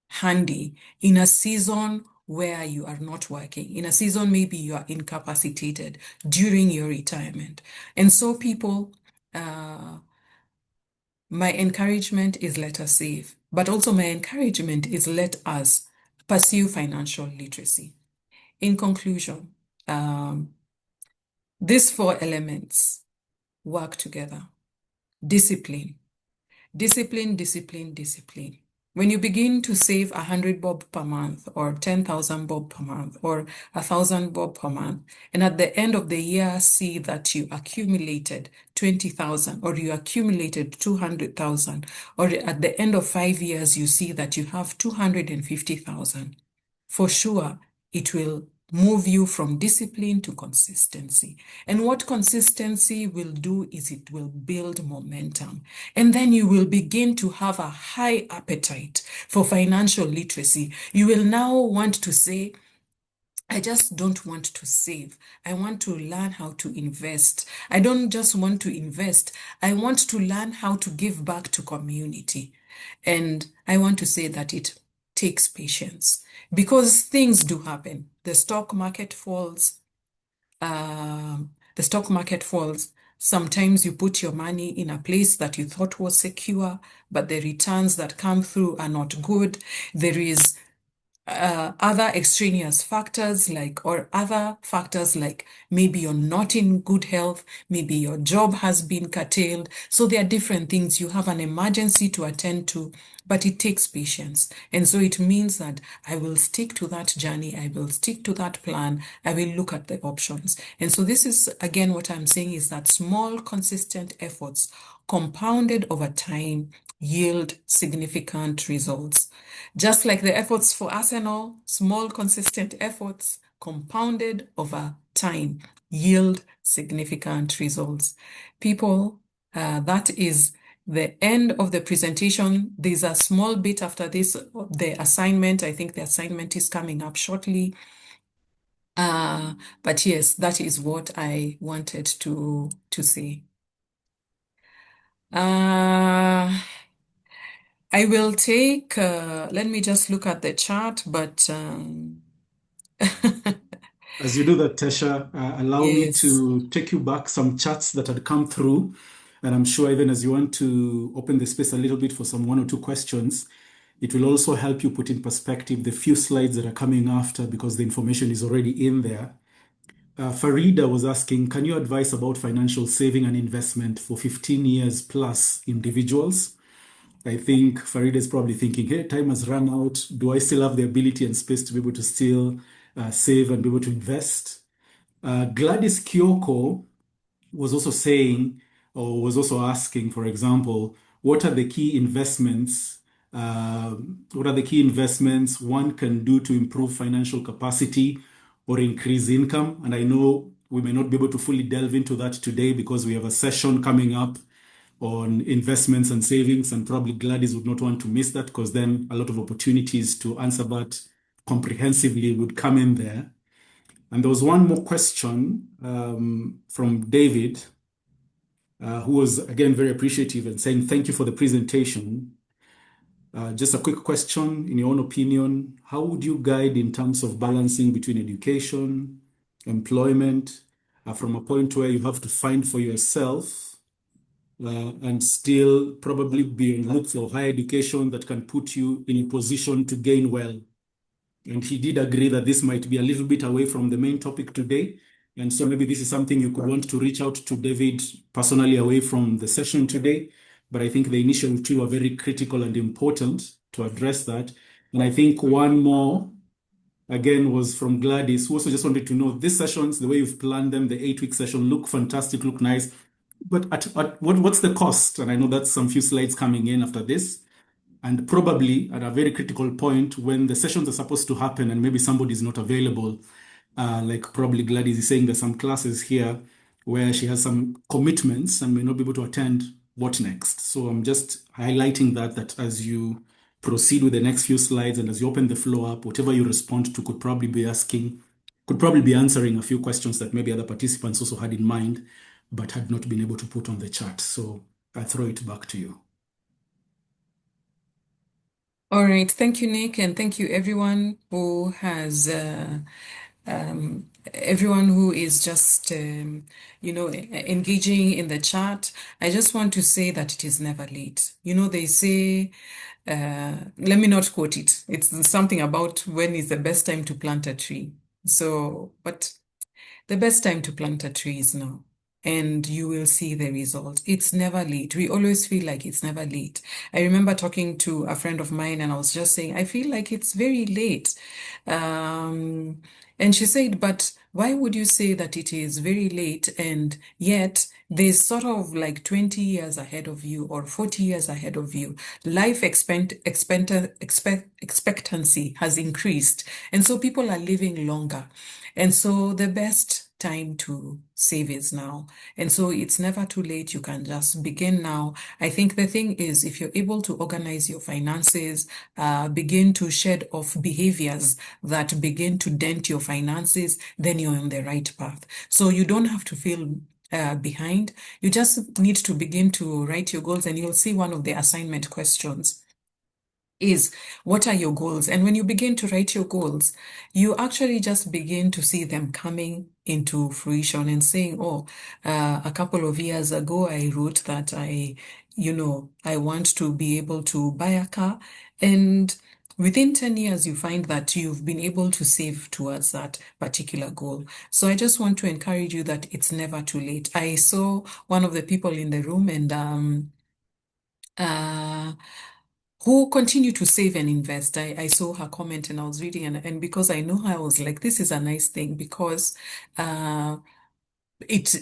handy in a season where you are not working. In a season, maybe you are incapacitated during your retirement. And so people, my encouragement is let us save, but also my encouragement is let us pursue financial literacy. In conclusion, these 4 elements work together. Discipline. Discipline, discipline, discipline. When you begin to save 100 bob per month or 10,000 bob per month or 1,000 bob per month, and at the end of the year see that you accumulated 20,000 or you accumulated 200,000, or at the end of 5 years you see that you have 250,000, for sure it will move you from discipline to consistency. And what consistency will do is it will build momentum. And then you will begin to have a high appetite for financial literacy. You will now want to say, I just don't want to save. I want to learn how to invest. I don't just want to invest. I want to learn how to give back to community. And I want to say that it takes patience because things do happen. The stock market falls. Sometimes you put your money in a place that you thought was secure, but the returns that come through are not good. There is other extraneous factors or other factors like maybe you're not in good health, maybe your job has been curtailed. So there are different things. You have an emergency to attend to, but it takes patience. And so it means that I will stick to that journey. I will stick to that plan. I will look at the options. And so this is, again, what I'm saying is that small, consistent efforts compounded over time yield significant results. Just like the efforts for Arsenal, small, consistent efforts compounded over time yield significant results. People, that is the end of the presentation. There's a small bit after this, the assignment. I think the assignment is coming up shortly. But yes, that is what I wanted to say. I will take, let me just look at the chart, but As you do that, Tesha, allow me Yes. to take you back some chats that had come through. And I'm sure even as you want to open the space a little bit for some 1 or 2 questions, it will also help you put in perspective the few slides that are coming after because the information is already in there. Farida was asking, can you advise about financial saving and investment for 15 years plus individuals? I think Farida is probably thinking, hey, time has run out. Do I still have the ability and space to be able to still save and be able to invest? Gladys Kyoko was also saying, or was also asking, for example, what are the key investments? What are the key investments one can do to improve financial capacity or increase income? And I know we may not be able to fully delve into that today because we have a session coming up on investments and savings, and probably Gladys would not want to miss that because then a lot of opportunities to answer that comprehensively would come in there. And there was one more question from David, who was again very appreciative and saying, thank you for the presentation. Just a quick question, in your own opinion, how would you guide in terms of balancing between education, employment, from a point where you have to find for yourself and still probably be in look for higher education that can put you in a position to gain well? And he did agree that this might be a little bit away from the main topic today. And so maybe this is something you could want to reach out to David personally away from the session today. But I think the initial 2 are very critical and important to address that. And I think one more, again, was from Gladys, who also just wanted to know, these sessions, the way you've planned them, the 8-week session, look fantastic, look nice. But what's the cost? And I know that's some few slides coming in after this. And probably at a very critical point when the sessions are supposed to happen and maybe somebody is not available, like probably Gladys is saying there's some classes here where she has some commitments and may not be able to attend, what next? So I'm just highlighting that as you proceed with the next few slides and as you open the floor up, whatever you respond to could probably be answering a few questions that maybe other participants also had in mind, but had not been able to put on the chat. So I throw it back to you. All right. Thank you, Nick, and thank you everyone who has everyone who is just engaging in the chat. I just want to say that it is never late. They say, let me not quote it. It's something about when is the best time to plant a tree. So, but the best time to plant a tree is now, and you will see the result. It's never late. We always feel like it's never late. I remember talking to a friend of mine and I was just saying, I feel like it's very late. And she said, but why would you say that it is very late and yet there's sort of like 20 years ahead of you or 40 years ahead of you? Life expectancy has increased. And so people are living longer. And so the best time to save is now. And so it's never too late. You can just begin now. I think the thing is, if you're able to organize your finances, begin to shed off behaviors that begin to dent your finances, then you're on the right path. So you don't have to feel behind. You just need to begin to write your goals, and you'll see one of the assignment questions is, what are your goals? And when you begin to write your goals, you actually just begin to see them coming into fruition and saying, oh, a couple of years ago, I wrote that I want to be able to buy a car. And within 10 years, you find that you've been able to save towards that particular goal. So I just want to encourage you that it's never too late. I saw one of the people in the room and who continue to save and invest. I saw her comment and I was reading, and because I know her, I was like, this is a nice thing, because it,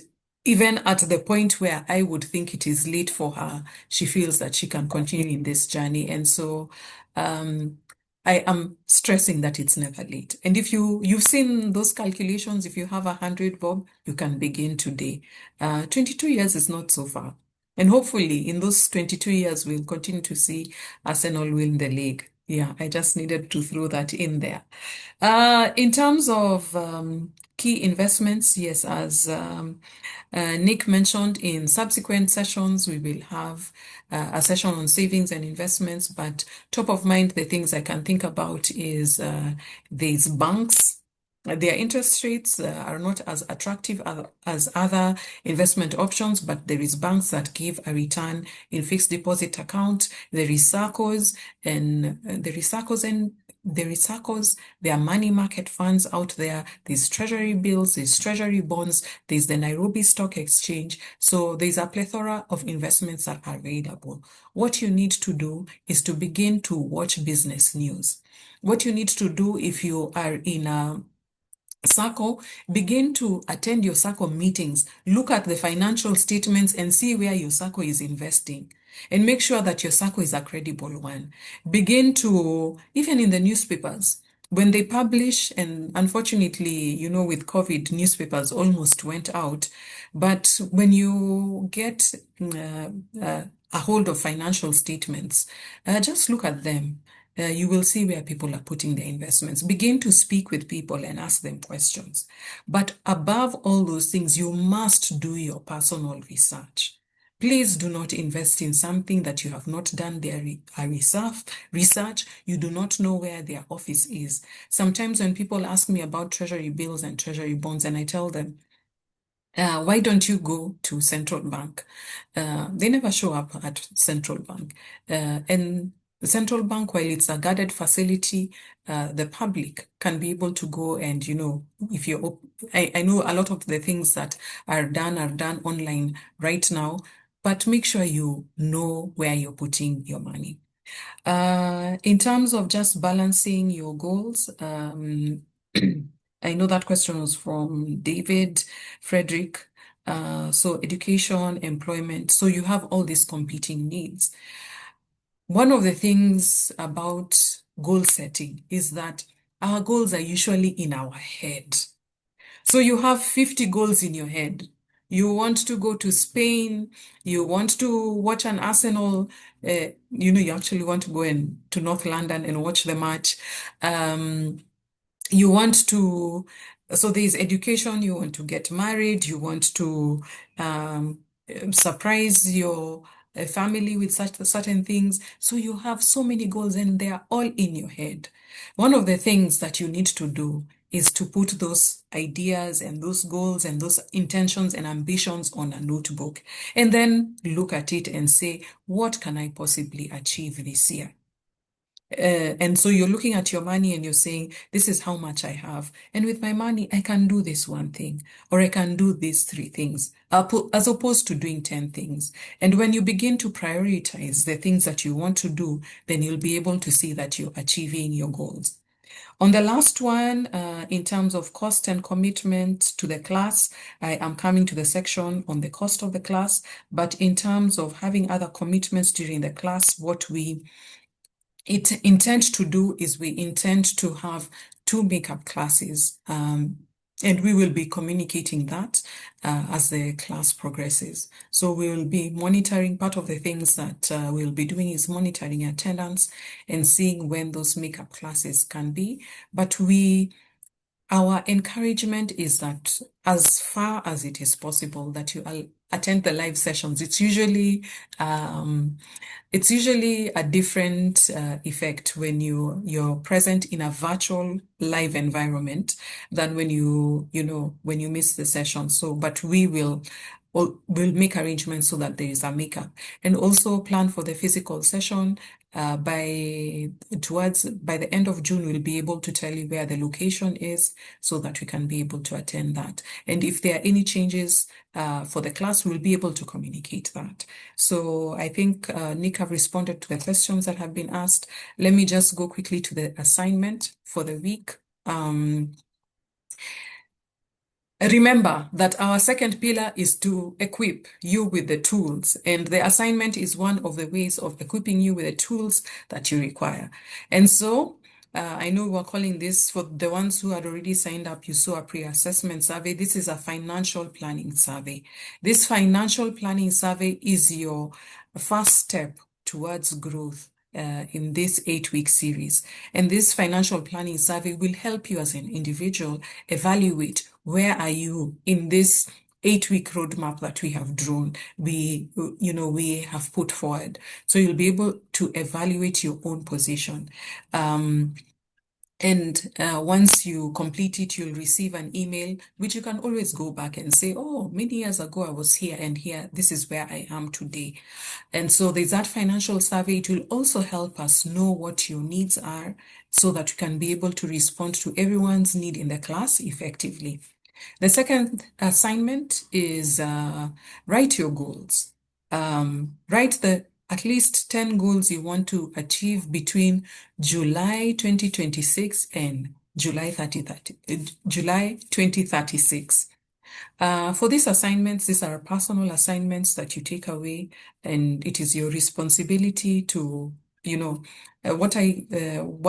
even at the point where I would think it is late for her, she feels that she can continue in this journey. And so I am stressing that it's never late. And if you've seen those calculations, if you have 100 bob, you can begin today. 22 years is not so far. And hopefully in those 22 years, we'll continue to see Arsenal win the league. Yeah, I just needed to throw that in there. In terms of key investments, yes, as Nick mentioned, in subsequent sessions, we will have a session on savings and investments, but top of mind, the things I can think about is there's banks. Their interest rates are not as attractive as other investment options, but there is banks that give a return in fixed deposit account. There is SACCOs and there are money market funds out there. There's treasury bills, there's treasury bonds, there's the Nairobi Stock Exchange. So there's a plethora of investments that are available. What you need to do is to begin to watch business news. What you need to do if you are in a SACCO, begin to attend your SACCO meetings, look at the financial statements and see where your SACCO is investing. And make sure that your SACCO is a credible one. Begin to, even in the newspapers, when they publish, and unfortunately, with COVID, newspapers almost went out. But when you get a hold of financial statements, just look at them. You will see where people are putting their investments. Begin to speak with people and ask them questions. But above all those things, you must do your personal research. Please do not invest in something that you have not done their research. You do not know where their office is. Sometimes when people ask me about treasury bills and treasury bonds, and I tell them, why don't you go to central bank? They never show up at central bank. And the central bank, while it's a guarded facility, the public can be able to go and, if you're, I know a lot of the things that are done online right now, but make sure you know where you're putting your money. In terms of just balancing your goals, I know that question was from David Frederick. So education, employment. So you have all these competing needs. One of the things about goal setting is that our goals are usually in our head. So you have 50 goals in your head. You want to go to Spain, you want to watch an Arsenal, you actually want to go to North London and watch the match. You want to, so there's education, you want to get married, you want to surprise your family with certain things. So you have so many goals and they are all in your head. One of the things that you need to do is to put those ideas and those goals and those intentions and ambitions on a notebook, and then look at it and say, what can I possibly achieve this year? And so you're looking at your money and you're saying, this is how much I have. And with my money, I can do this one thing, or I can do these 3 things, as opposed to doing 10 things. And when you begin to prioritize the things that you want to do, then you'll be able to see that you're achieving your goals. On the last one, in terms of cost and commitment to the class, I am coming to the section on the cost of the class. But in terms of having other commitments during the class, what we intend to do is we intend to have 2 makeup classes, and we will be communicating that as the class progresses. So we will be monitoring. Part of the things that we'll be doing is monitoring attendance and seeing when those makeup classes can be. But our encouragement is that as far as it is possible that you attend the live sessions. It's usually a different effect when you're present in a virtual live environment than when when you miss the session. So, but we'll make arrangements so that there is a makeup, and also plan for the physical session. By the end of June, we'll be able to tell you where the location is so that we can be able to attend that. And if there are any changes for the class, we'll be able to communicate that. So I think Nick have responded to the questions that have been asked. Let me just go quickly to the assignment for the week. Remember that our second pillar is to equip you with the tools, and the assignment is one of the ways of equipping you with the tools that you require. And so I know we're calling this, for the ones who had already signed up, you saw a pre-assessment survey. This is a financial planning survey. This financial planning survey is your first step towards growth in this 8-week series. And this financial planning survey will help you as an individual evaluate where are you in this 8-week roadmap that we have drawn, we have put forward. So you'll be able to evaluate your own position. And And once you complete it, you'll receive an email, which you can always go back and say, oh, many years ago I was here and here. This is where I am today. And so there's that financial survey. It will also help us know what your needs are so that you can be able to respond to everyone's need in the class effectively. The second assignment is write your goals. Write at least 10 goals you want to achieve between July 2026 and July 2036. For these assignments, these are personal assignments that you take away, and it is your responsibility to, one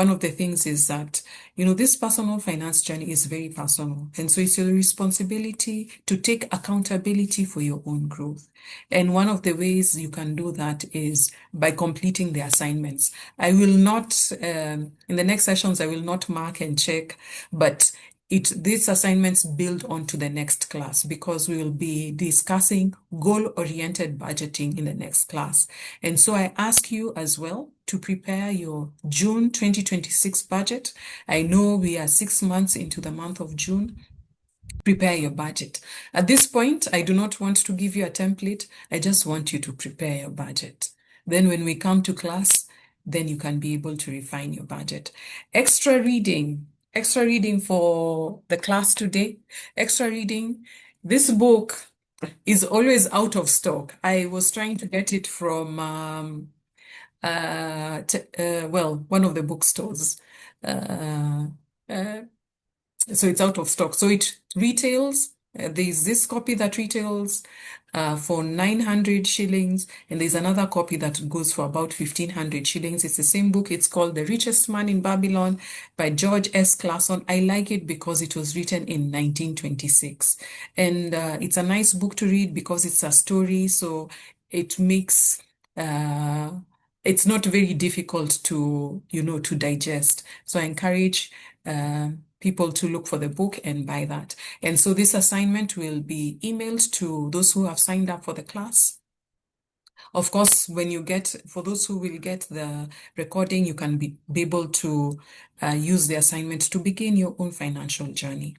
of the things is that, this personal finance journey is very personal. And so it's your responsibility to take accountability for your own growth. And one of the ways you can do that is by completing the assignments. I will not, in the next sessions, I will not mark and check, but these assignments build onto the next class because we will be discussing goal-oriented budgeting in the next class. And so I ask you as well to prepare your June 2026 budget. I know we are 6 months into the month of June. Prepare your budget. At this point, I do not want to give you a template. I just want you to prepare your budget. Then when we come to class, then you can be able to refine your budget. Extra reading for the class today. Extra reading. This book is always out of stock. I was trying to get it from, one of the bookstores. So it's out of stock. So it retails. There's this copy that retails for 900 shillings, and there's another copy that goes for about 1,500 shillings. It's the same book. It's called The Richest Man in Babylon by George S. Clason. I like it because it was written in 1926. And it's a nice book to read because it's a story, so it makes... it's not very difficult to, to digest. So I encourage people to look for the book and buy that. And so this assignment will be emailed to those who have signed up for the class. Of course, for those who will get the recording, you can be able to use the assignment to begin your own financial journey.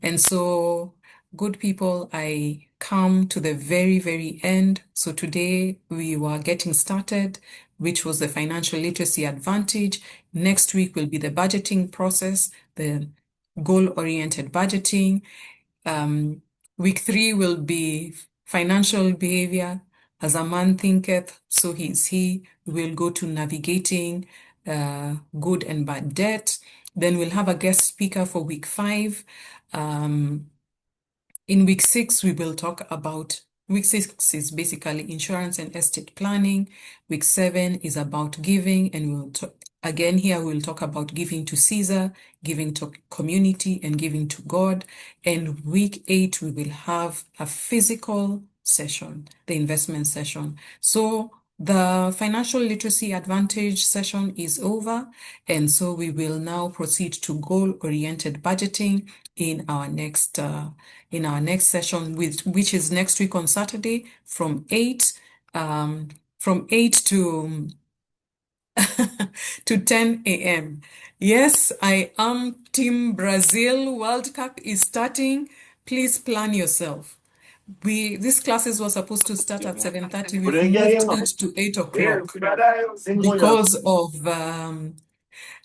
And so, good people, I come to the very, very end. So today we were getting started, which was the financial literacy advantage. Next week will be the budgeting process, the goal-oriented budgeting. Week 3 will be financial behavior. As a man thinketh, so is he. We'll go to navigating good and bad debt. Then we'll have a guest speaker for week 5. In week 6, we will talk about, week 6 is basically insurance and estate planning. Week 7 is about giving, and we'll again here we'll talk about giving to Caesar, giving to community, and giving to God. And week 8, we will have a physical session, the investment session. So the financial literacy advantage session is over, and so we will now proceed to goal-oriented budgeting in our next session, which is next week on Saturday from 8 to to 10 a.m. Yes, I am Team Brazil. World Cup is starting. Please plan yourself. These classes were supposed to start at 7:30. We've moved it to 8 o'clock because of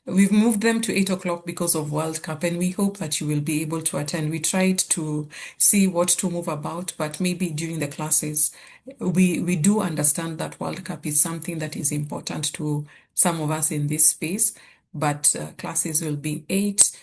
we've moved them to 8 o'clock because of World Cup, and we hope that you will be able to attend. We tried to see what to move about, but maybe during the classes, we do understand that World Cup is something that is important to some of us in this space, but classes will be 8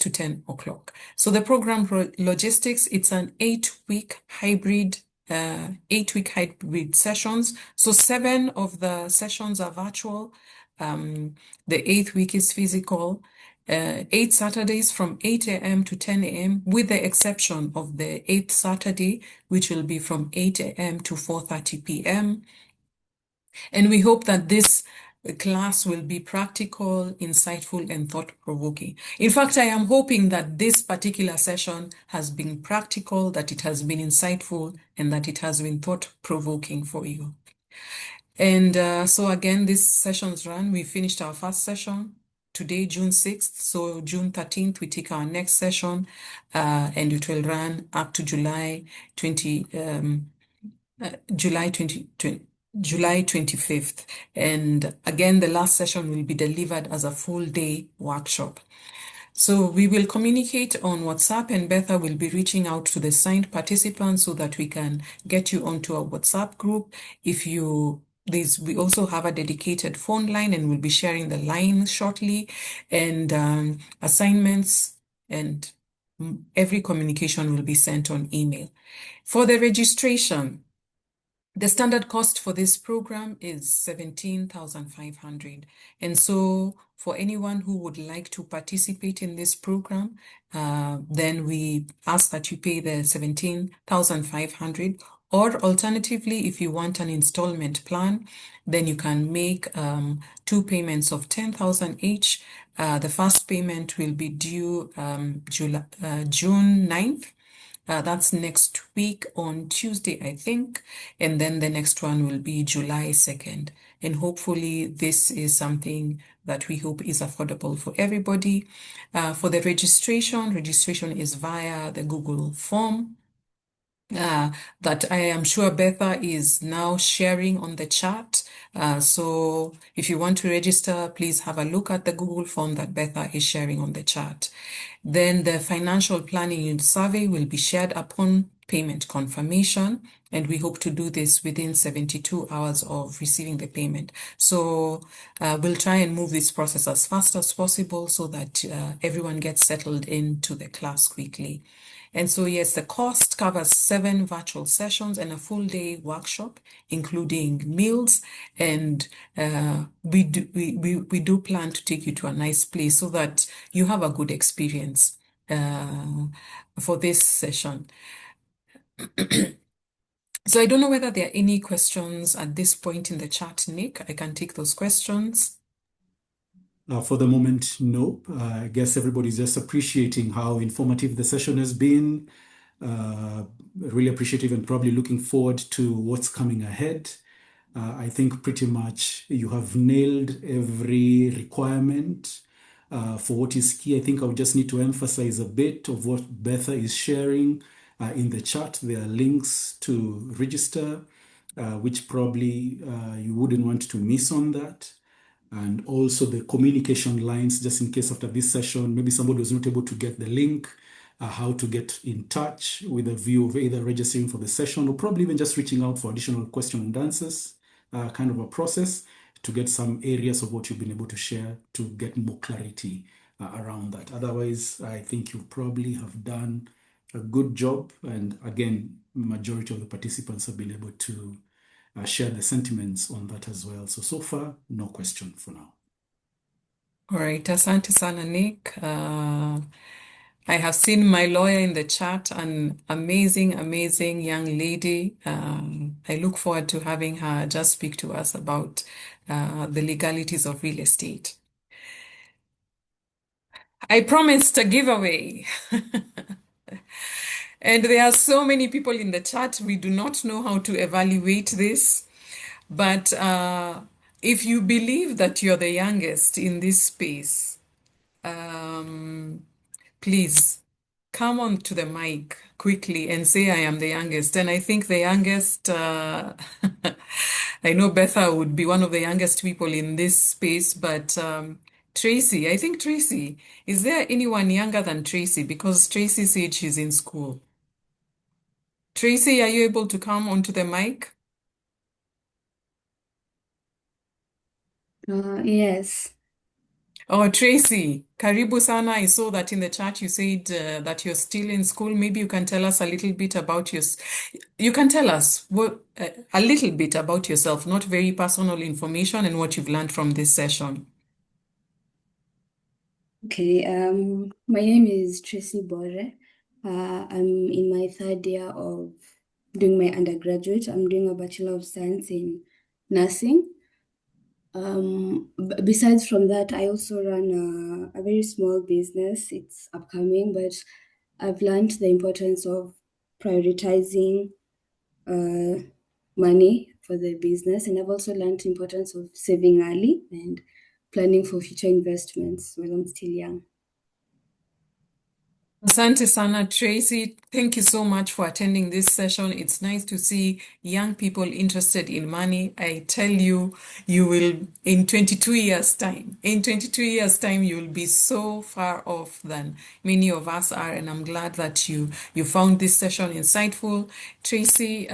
to 10 o'clock. So the program logistics, it's an 8-week hybrid 8-week hybrid sessions. So 7 of the sessions are virtual. The 8th week is physical. 8 Saturdays from 8 a.m. to 10 a.m. with the exception of the 8th Saturday, which will be from 8 a.m. to 4:30 p.m. And we hope that this class will be practical, insightful, and thought-provoking. In fact, I am hoping that this particular session has been practical, that it has been insightful, and that it has been thought-provoking for you. And so again, this session's run. We finished our first session today, June 6th. So June 13th, we take our next session, and it will run up to July 25th. And again, the last session will be delivered as a full day workshop. So we will communicate on WhatsApp, and 𝗵𝗲 will be reaching out to the signed participants so that we can get you onto our WhatsApp group. We also have a dedicated phone line, and we'll be sharing the line shortly, and assignments and every communication will be sent on email. For the registration, the standard cost for this program is 17,500. And so for anyone who would like to participate in this program, then we ask that you pay the 17,500. Or alternatively, if you want an installment plan, then you can make 2 payments of 10,000 each. The first payment will be due June 9th. That's next week on Tuesday, I think. And then the next one will be July 2nd. And hopefully this is something that we hope is affordable for everybody. For the registration is via the Google form that I am sure 𝗵𝗲 is now sharing on the chat. So if you want to register, please have a look at the Google form that 𝗵𝗲 is sharing on the chat. Then the financial planning unit survey will be shared upon payment confirmation, and we hope to do this within 72 hours of receiving the payment. So we'll try and move this process as fast as possible so that everyone gets settled into the class quickly. And so, yes, the cost covers 7 virtual sessions and a full day workshop, including meals. And we do plan to take you to a nice place so that you have a good experience for this session. So I don't know whether there are any questions at this point in the chat, Nick. I can take those questions. For the moment, no. I guess everybody's just appreciating how informative the session has been. Really appreciative and probably looking forward to what's coming ahead. I think pretty much you have nailed every requirement for what is key. I think I would just need to emphasize a bit of what 𝗵𝗲 is sharing in the chat. There are links to register, which probably you wouldn't want to miss on that. And also the communication lines, just in case after this session, maybe somebody was not able to get the link, how to get in touch with a view of either registering for the session or probably even just reaching out for additional question and answers, kind of a process to get some areas of what you've been able to share to get more clarity around that. Otherwise, I think you probably have done a good job. And again, majority of the participants have been able to share the sentiments on that as well. So far, no question for now. All right, asante sana, Nick. I have seen my lawyer in the chat, an amazing, amazing young lady. I look forward to having her just speak to us about the legalities of real estate. I promised a giveaway. And there are so many people in the chat. We do not know how to evaluate this. But if you believe that you're the youngest in this space, please come on to the mic quickly and say I am the youngest. And I think the youngest, I know 𝗵𝗲 would be one of the youngest people in this space, but Tracy, I think Tracy, is there anyone younger than Tracy? Because Tracy said she's in school. Tracy, are you able to come onto the mic? Yes. Oh, Tracy, karibu sana. I saw that in the chat you said that you're still in school. Maybe you can tell us a little bit about you can tell us a little bit about yourself, not very personal information, and what you've learned from this session. Okay. My name is 𝗬𝗵𝗲 𝗙𝗶𝗵𝗹. I'm in my 3rd year of doing my undergraduate. I'm doing a Bachelor of Science in Nursing. Besides from that, I also run a very small business. It's upcoming, but I've learned the importance of prioritizing money for the business. And I've also learned the importance of saving early and planning for future investments while I'm still young. Asante sana, Tracy. Thank you so much for attending this session. It's nice to see young people interested in money. I tell you, you will, in 22 years' time, you'll be so far off than many of us are. And I'm glad that you found this session insightful. Tracy,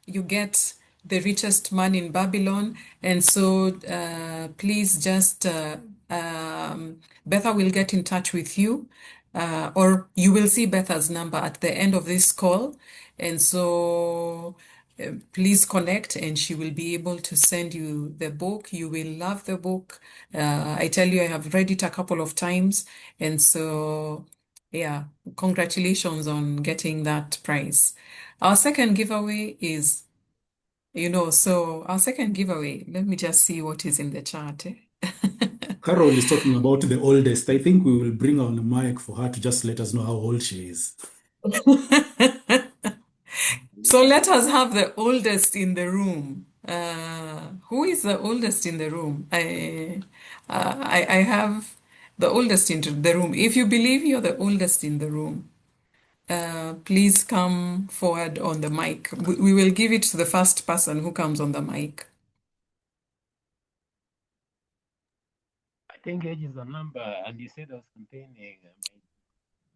you get the richest man in Babylon. And so please just, 𝗏𝗲 will get in touch with you, or you will see 𝗏𝗲's number at the end of this call. And so please connect and she will be able to send you the book. You will love the book. I tell you, I have read it a couple of times. And so, yeah, congratulations on getting that prize. Our second giveaway is, our second giveaway, let me just see what is in the chat. Carol is talking about the oldest. I think we will bring on a mic for her to just let us know how old she is. So let us have the oldest in the room. Who is the oldest in the room? I have the oldest in the room. If you believe you're the oldest in the room, please come forward on the mic. We will give it to the first person who comes on the mic. I think age is a number, and you said I was containing.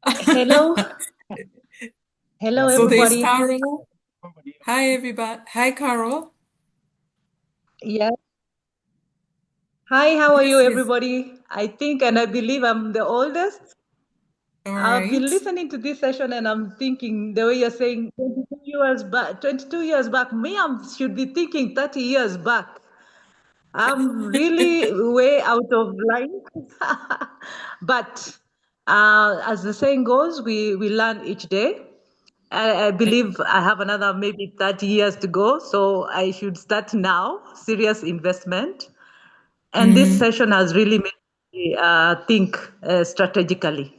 Hello. Hello, So there's everybody. Carol. Hi, everybody. Hi, Carol. Yeah. Hi, how are you, Yes. everybody? I think and I believe I'm the oldest. All I've been right. listening to this session and I'm thinking the way you're saying 22 years back, me, I should be thinking 30 years back. I'm really way out of line. But as the saying goes, we learn each day. I believe I have another maybe 30 years to go, so I should start now, serious investment. And this session has really made me think strategically.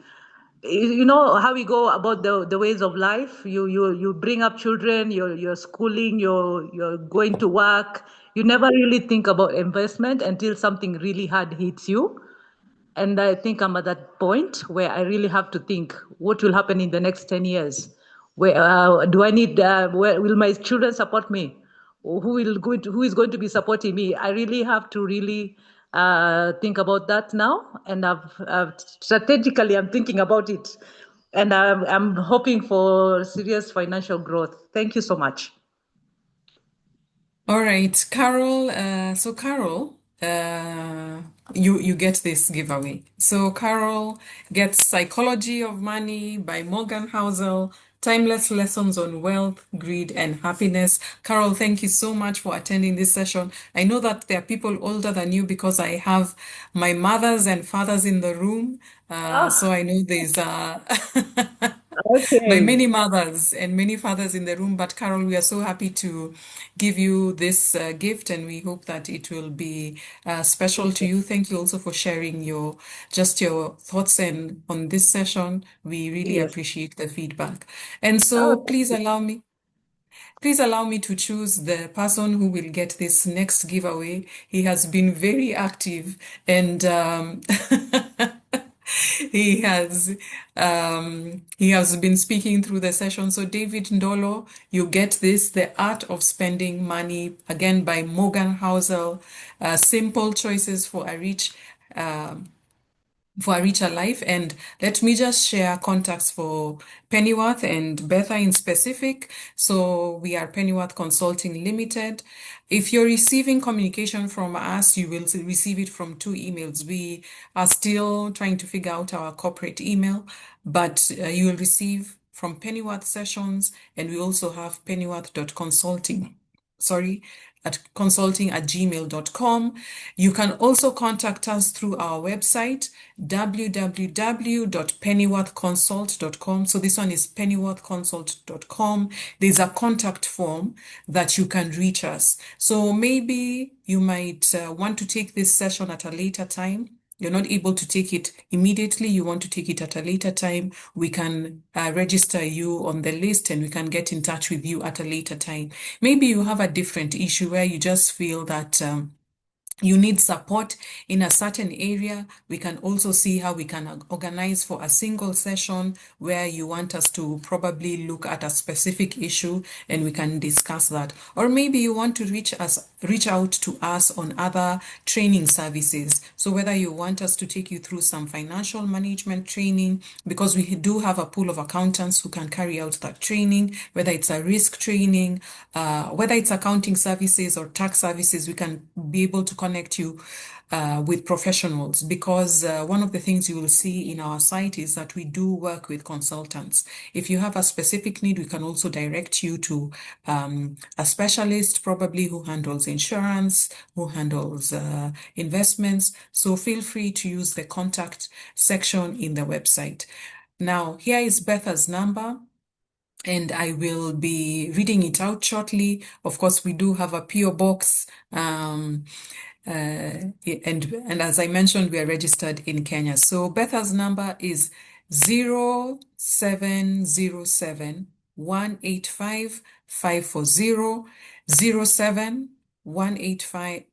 You know how we go about the ways of life. You bring up children, you're schooling, you're going to work. You never really think about investment until something really hard hits you. And I think I'm at that point where I really have to think what will happen in the next 10 years. Where do I need? Where will my children support me? Who is going to be supporting me? I really have to think about that now, and strategically I'm thinking about it, and I'm hoping for serious financial growth. Thank you so much. All right, Carol. So Carol, you get this giveaway. So Carol gets Psychology of Money by Morgan Housel, Timeless Lessons on Wealth, Greed, and Happiness. Carol, thank you so much for attending this session. I know that there are people older than you because I have my mothers and fathers in the room. So I know there's Okay. my many mothers and many fathers in the room. But Carol, we are so happy to give you this gift, and we hope that it will be special to you. Thank you also for sharing your thoughts on this session. We really appreciate the feedback. And so please allow me to choose the person who will get this next giveaway. He has been very active and he has been speaking through the session. So David Ndolo, you get this, The Art of Spending Money, again by Morgan Housel. Simple choices for a richer life. And let me just share contacts for Pennyworth and 𝗏𝗲 in specific. So we are Pennyworth Consulting Limited. If you're receiving communication from us, you will receive it from 2 emails. We are still trying to figure out our corporate email, but you will receive from Pennyworth Sessions, and we also have pennyworth.consulting. At consulting@gmail.com. You can also contact us through our website, www.pennyworthconsult.com. So this one is pennyworthconsult.com. There's a contact form that you can reach us. So maybe you might want to take this session at a later time. you're not able to take it immediately, you want to take it at a later time, we can register you on the list and we can get in touch with you at a later time. Maybe you have a different issue where you just feel that you need support in a certain area. We can also see how we can organize for a single session where you want us to probably look at a specific issue and we can discuss that. Or maybe you want to reach out to us on other training services. So whether you want us to take you through some financial management training, because we do have a pool of accountants who can carry out that training, whether it's a risk training, whether it's accounting services or tax services, we can be able to connect you with professionals, because one of the things you will see in our site is that we do work with consultants. If you have a specific need, we can also direct you to a specialist, probably who handles insurance, who handles investments. So feel free to use the contact section in the website. Now, here is 𝗵𝗲's number, and I will be reading it out shortly. Of course, we do have a PO box, and as I mentioned, we are registered in Kenya. So 𝗵𝗲's number is 0707 185 540, 707 185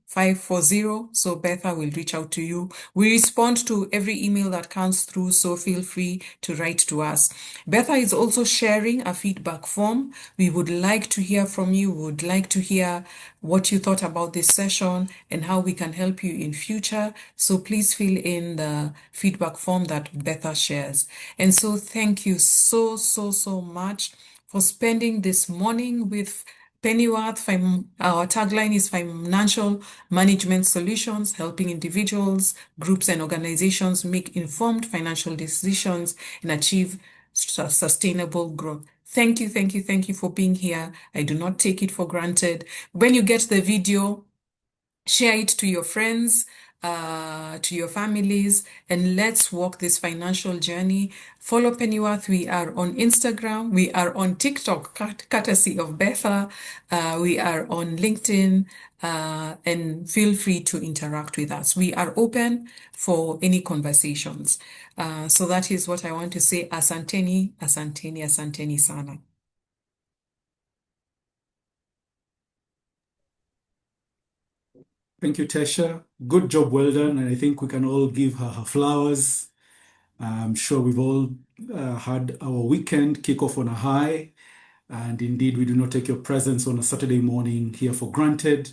540. So 𝗵𝗲 will reach out to you. We respond to every email that comes through, so feel free to write to us. 𝗵𝗲 is also sharing a feedback form. We would like to hear from you. We would like to hear what you thought about this session and how we can help you in future. So please fill in the feedback form that 𝗵𝗲 shares. And so thank you so much for spending this morning with Pennyworth. Our tagline is Financial Management Solutions, helping individuals, groups, and organizations make informed financial decisions and achieve sustainable growth. Thank you for being here. I do not take it for granted. When you get the video, share it to your friends, to your families, and let's walk this financial journey. Follow Pennyworth. We are on Instagram. We are on TikTok, courtesy of 𝗵𝗲. We are on LinkedIn, and feel free to interact with us. We are open for any conversations. So that is what I want to say. Asanteni sana. Thank you, Tesha. Good job, well done. And I think we can all give her her flowers. I'm sure we've all had our weekend kick off on a high. And indeed, we do not take your presence on a Saturday morning here for granted,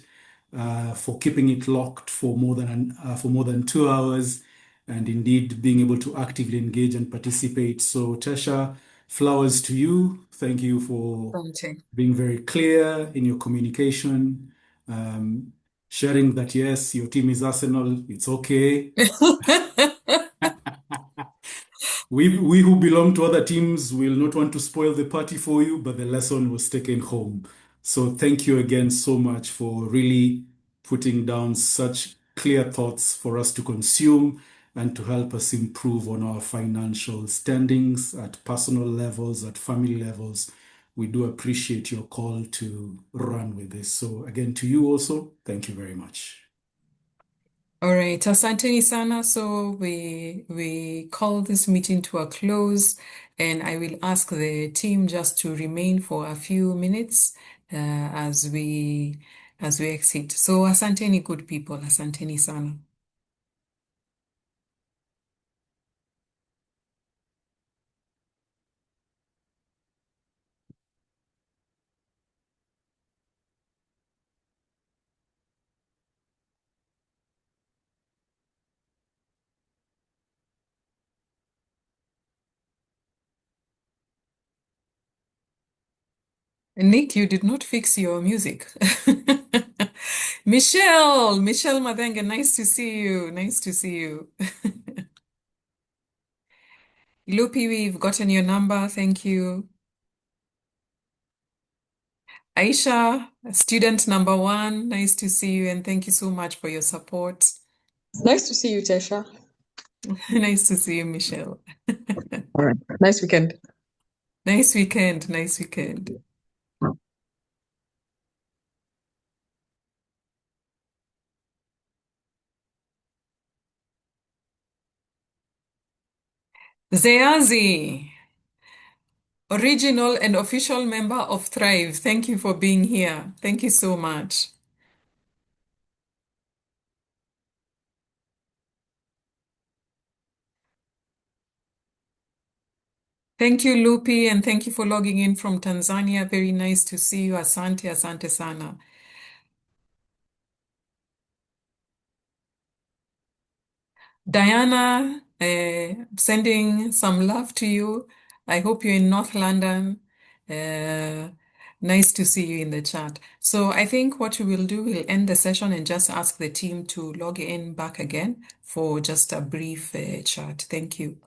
for keeping it locked for more than 2 hours, and indeed being able to actively engage and participate. So Tesha, flowers to you. Thank you for being very clear in your communication. Sharing that, yes, your team is Arsenal, it's okay. We who belong to other teams will not want to spoil the party for you, but the lesson was taken home. So thank you again so much for really putting down such clear thoughts for us to consume and to help us improve on our financial standings at personal levels, at family levels. We do appreciate your call to run with this. So again, to you also, thank you very much. All right, asanteni sana. So we call this meeting to a close, and I will ask the team just to remain for a few minutes as we exit. So asanteni, good people, asanteni sana. Nick, you did not fix your music. Michelle Madenga, nice to see you. Nice to see you. Lupi, we've gotten your number. Thank you. Aisha, student number 1, nice to see you, and thank you so much for your support. Nice to see you, Tesha. Nice to see you, Michelle. All right. Nice weekend. Nice weekend. Zeazi, original and official member of Thrive, thank you for being here. Thank you so much. Thank you, Lupi, and thank you for logging in from Tanzania. Very nice to see you. Asante, asante sana. Diana, sending some love to you. I hope you're in North London. Nice to see you in the chat. So I think what we will do, we'll end the session and just ask the team to log in back again for just a brief chat. Thank you.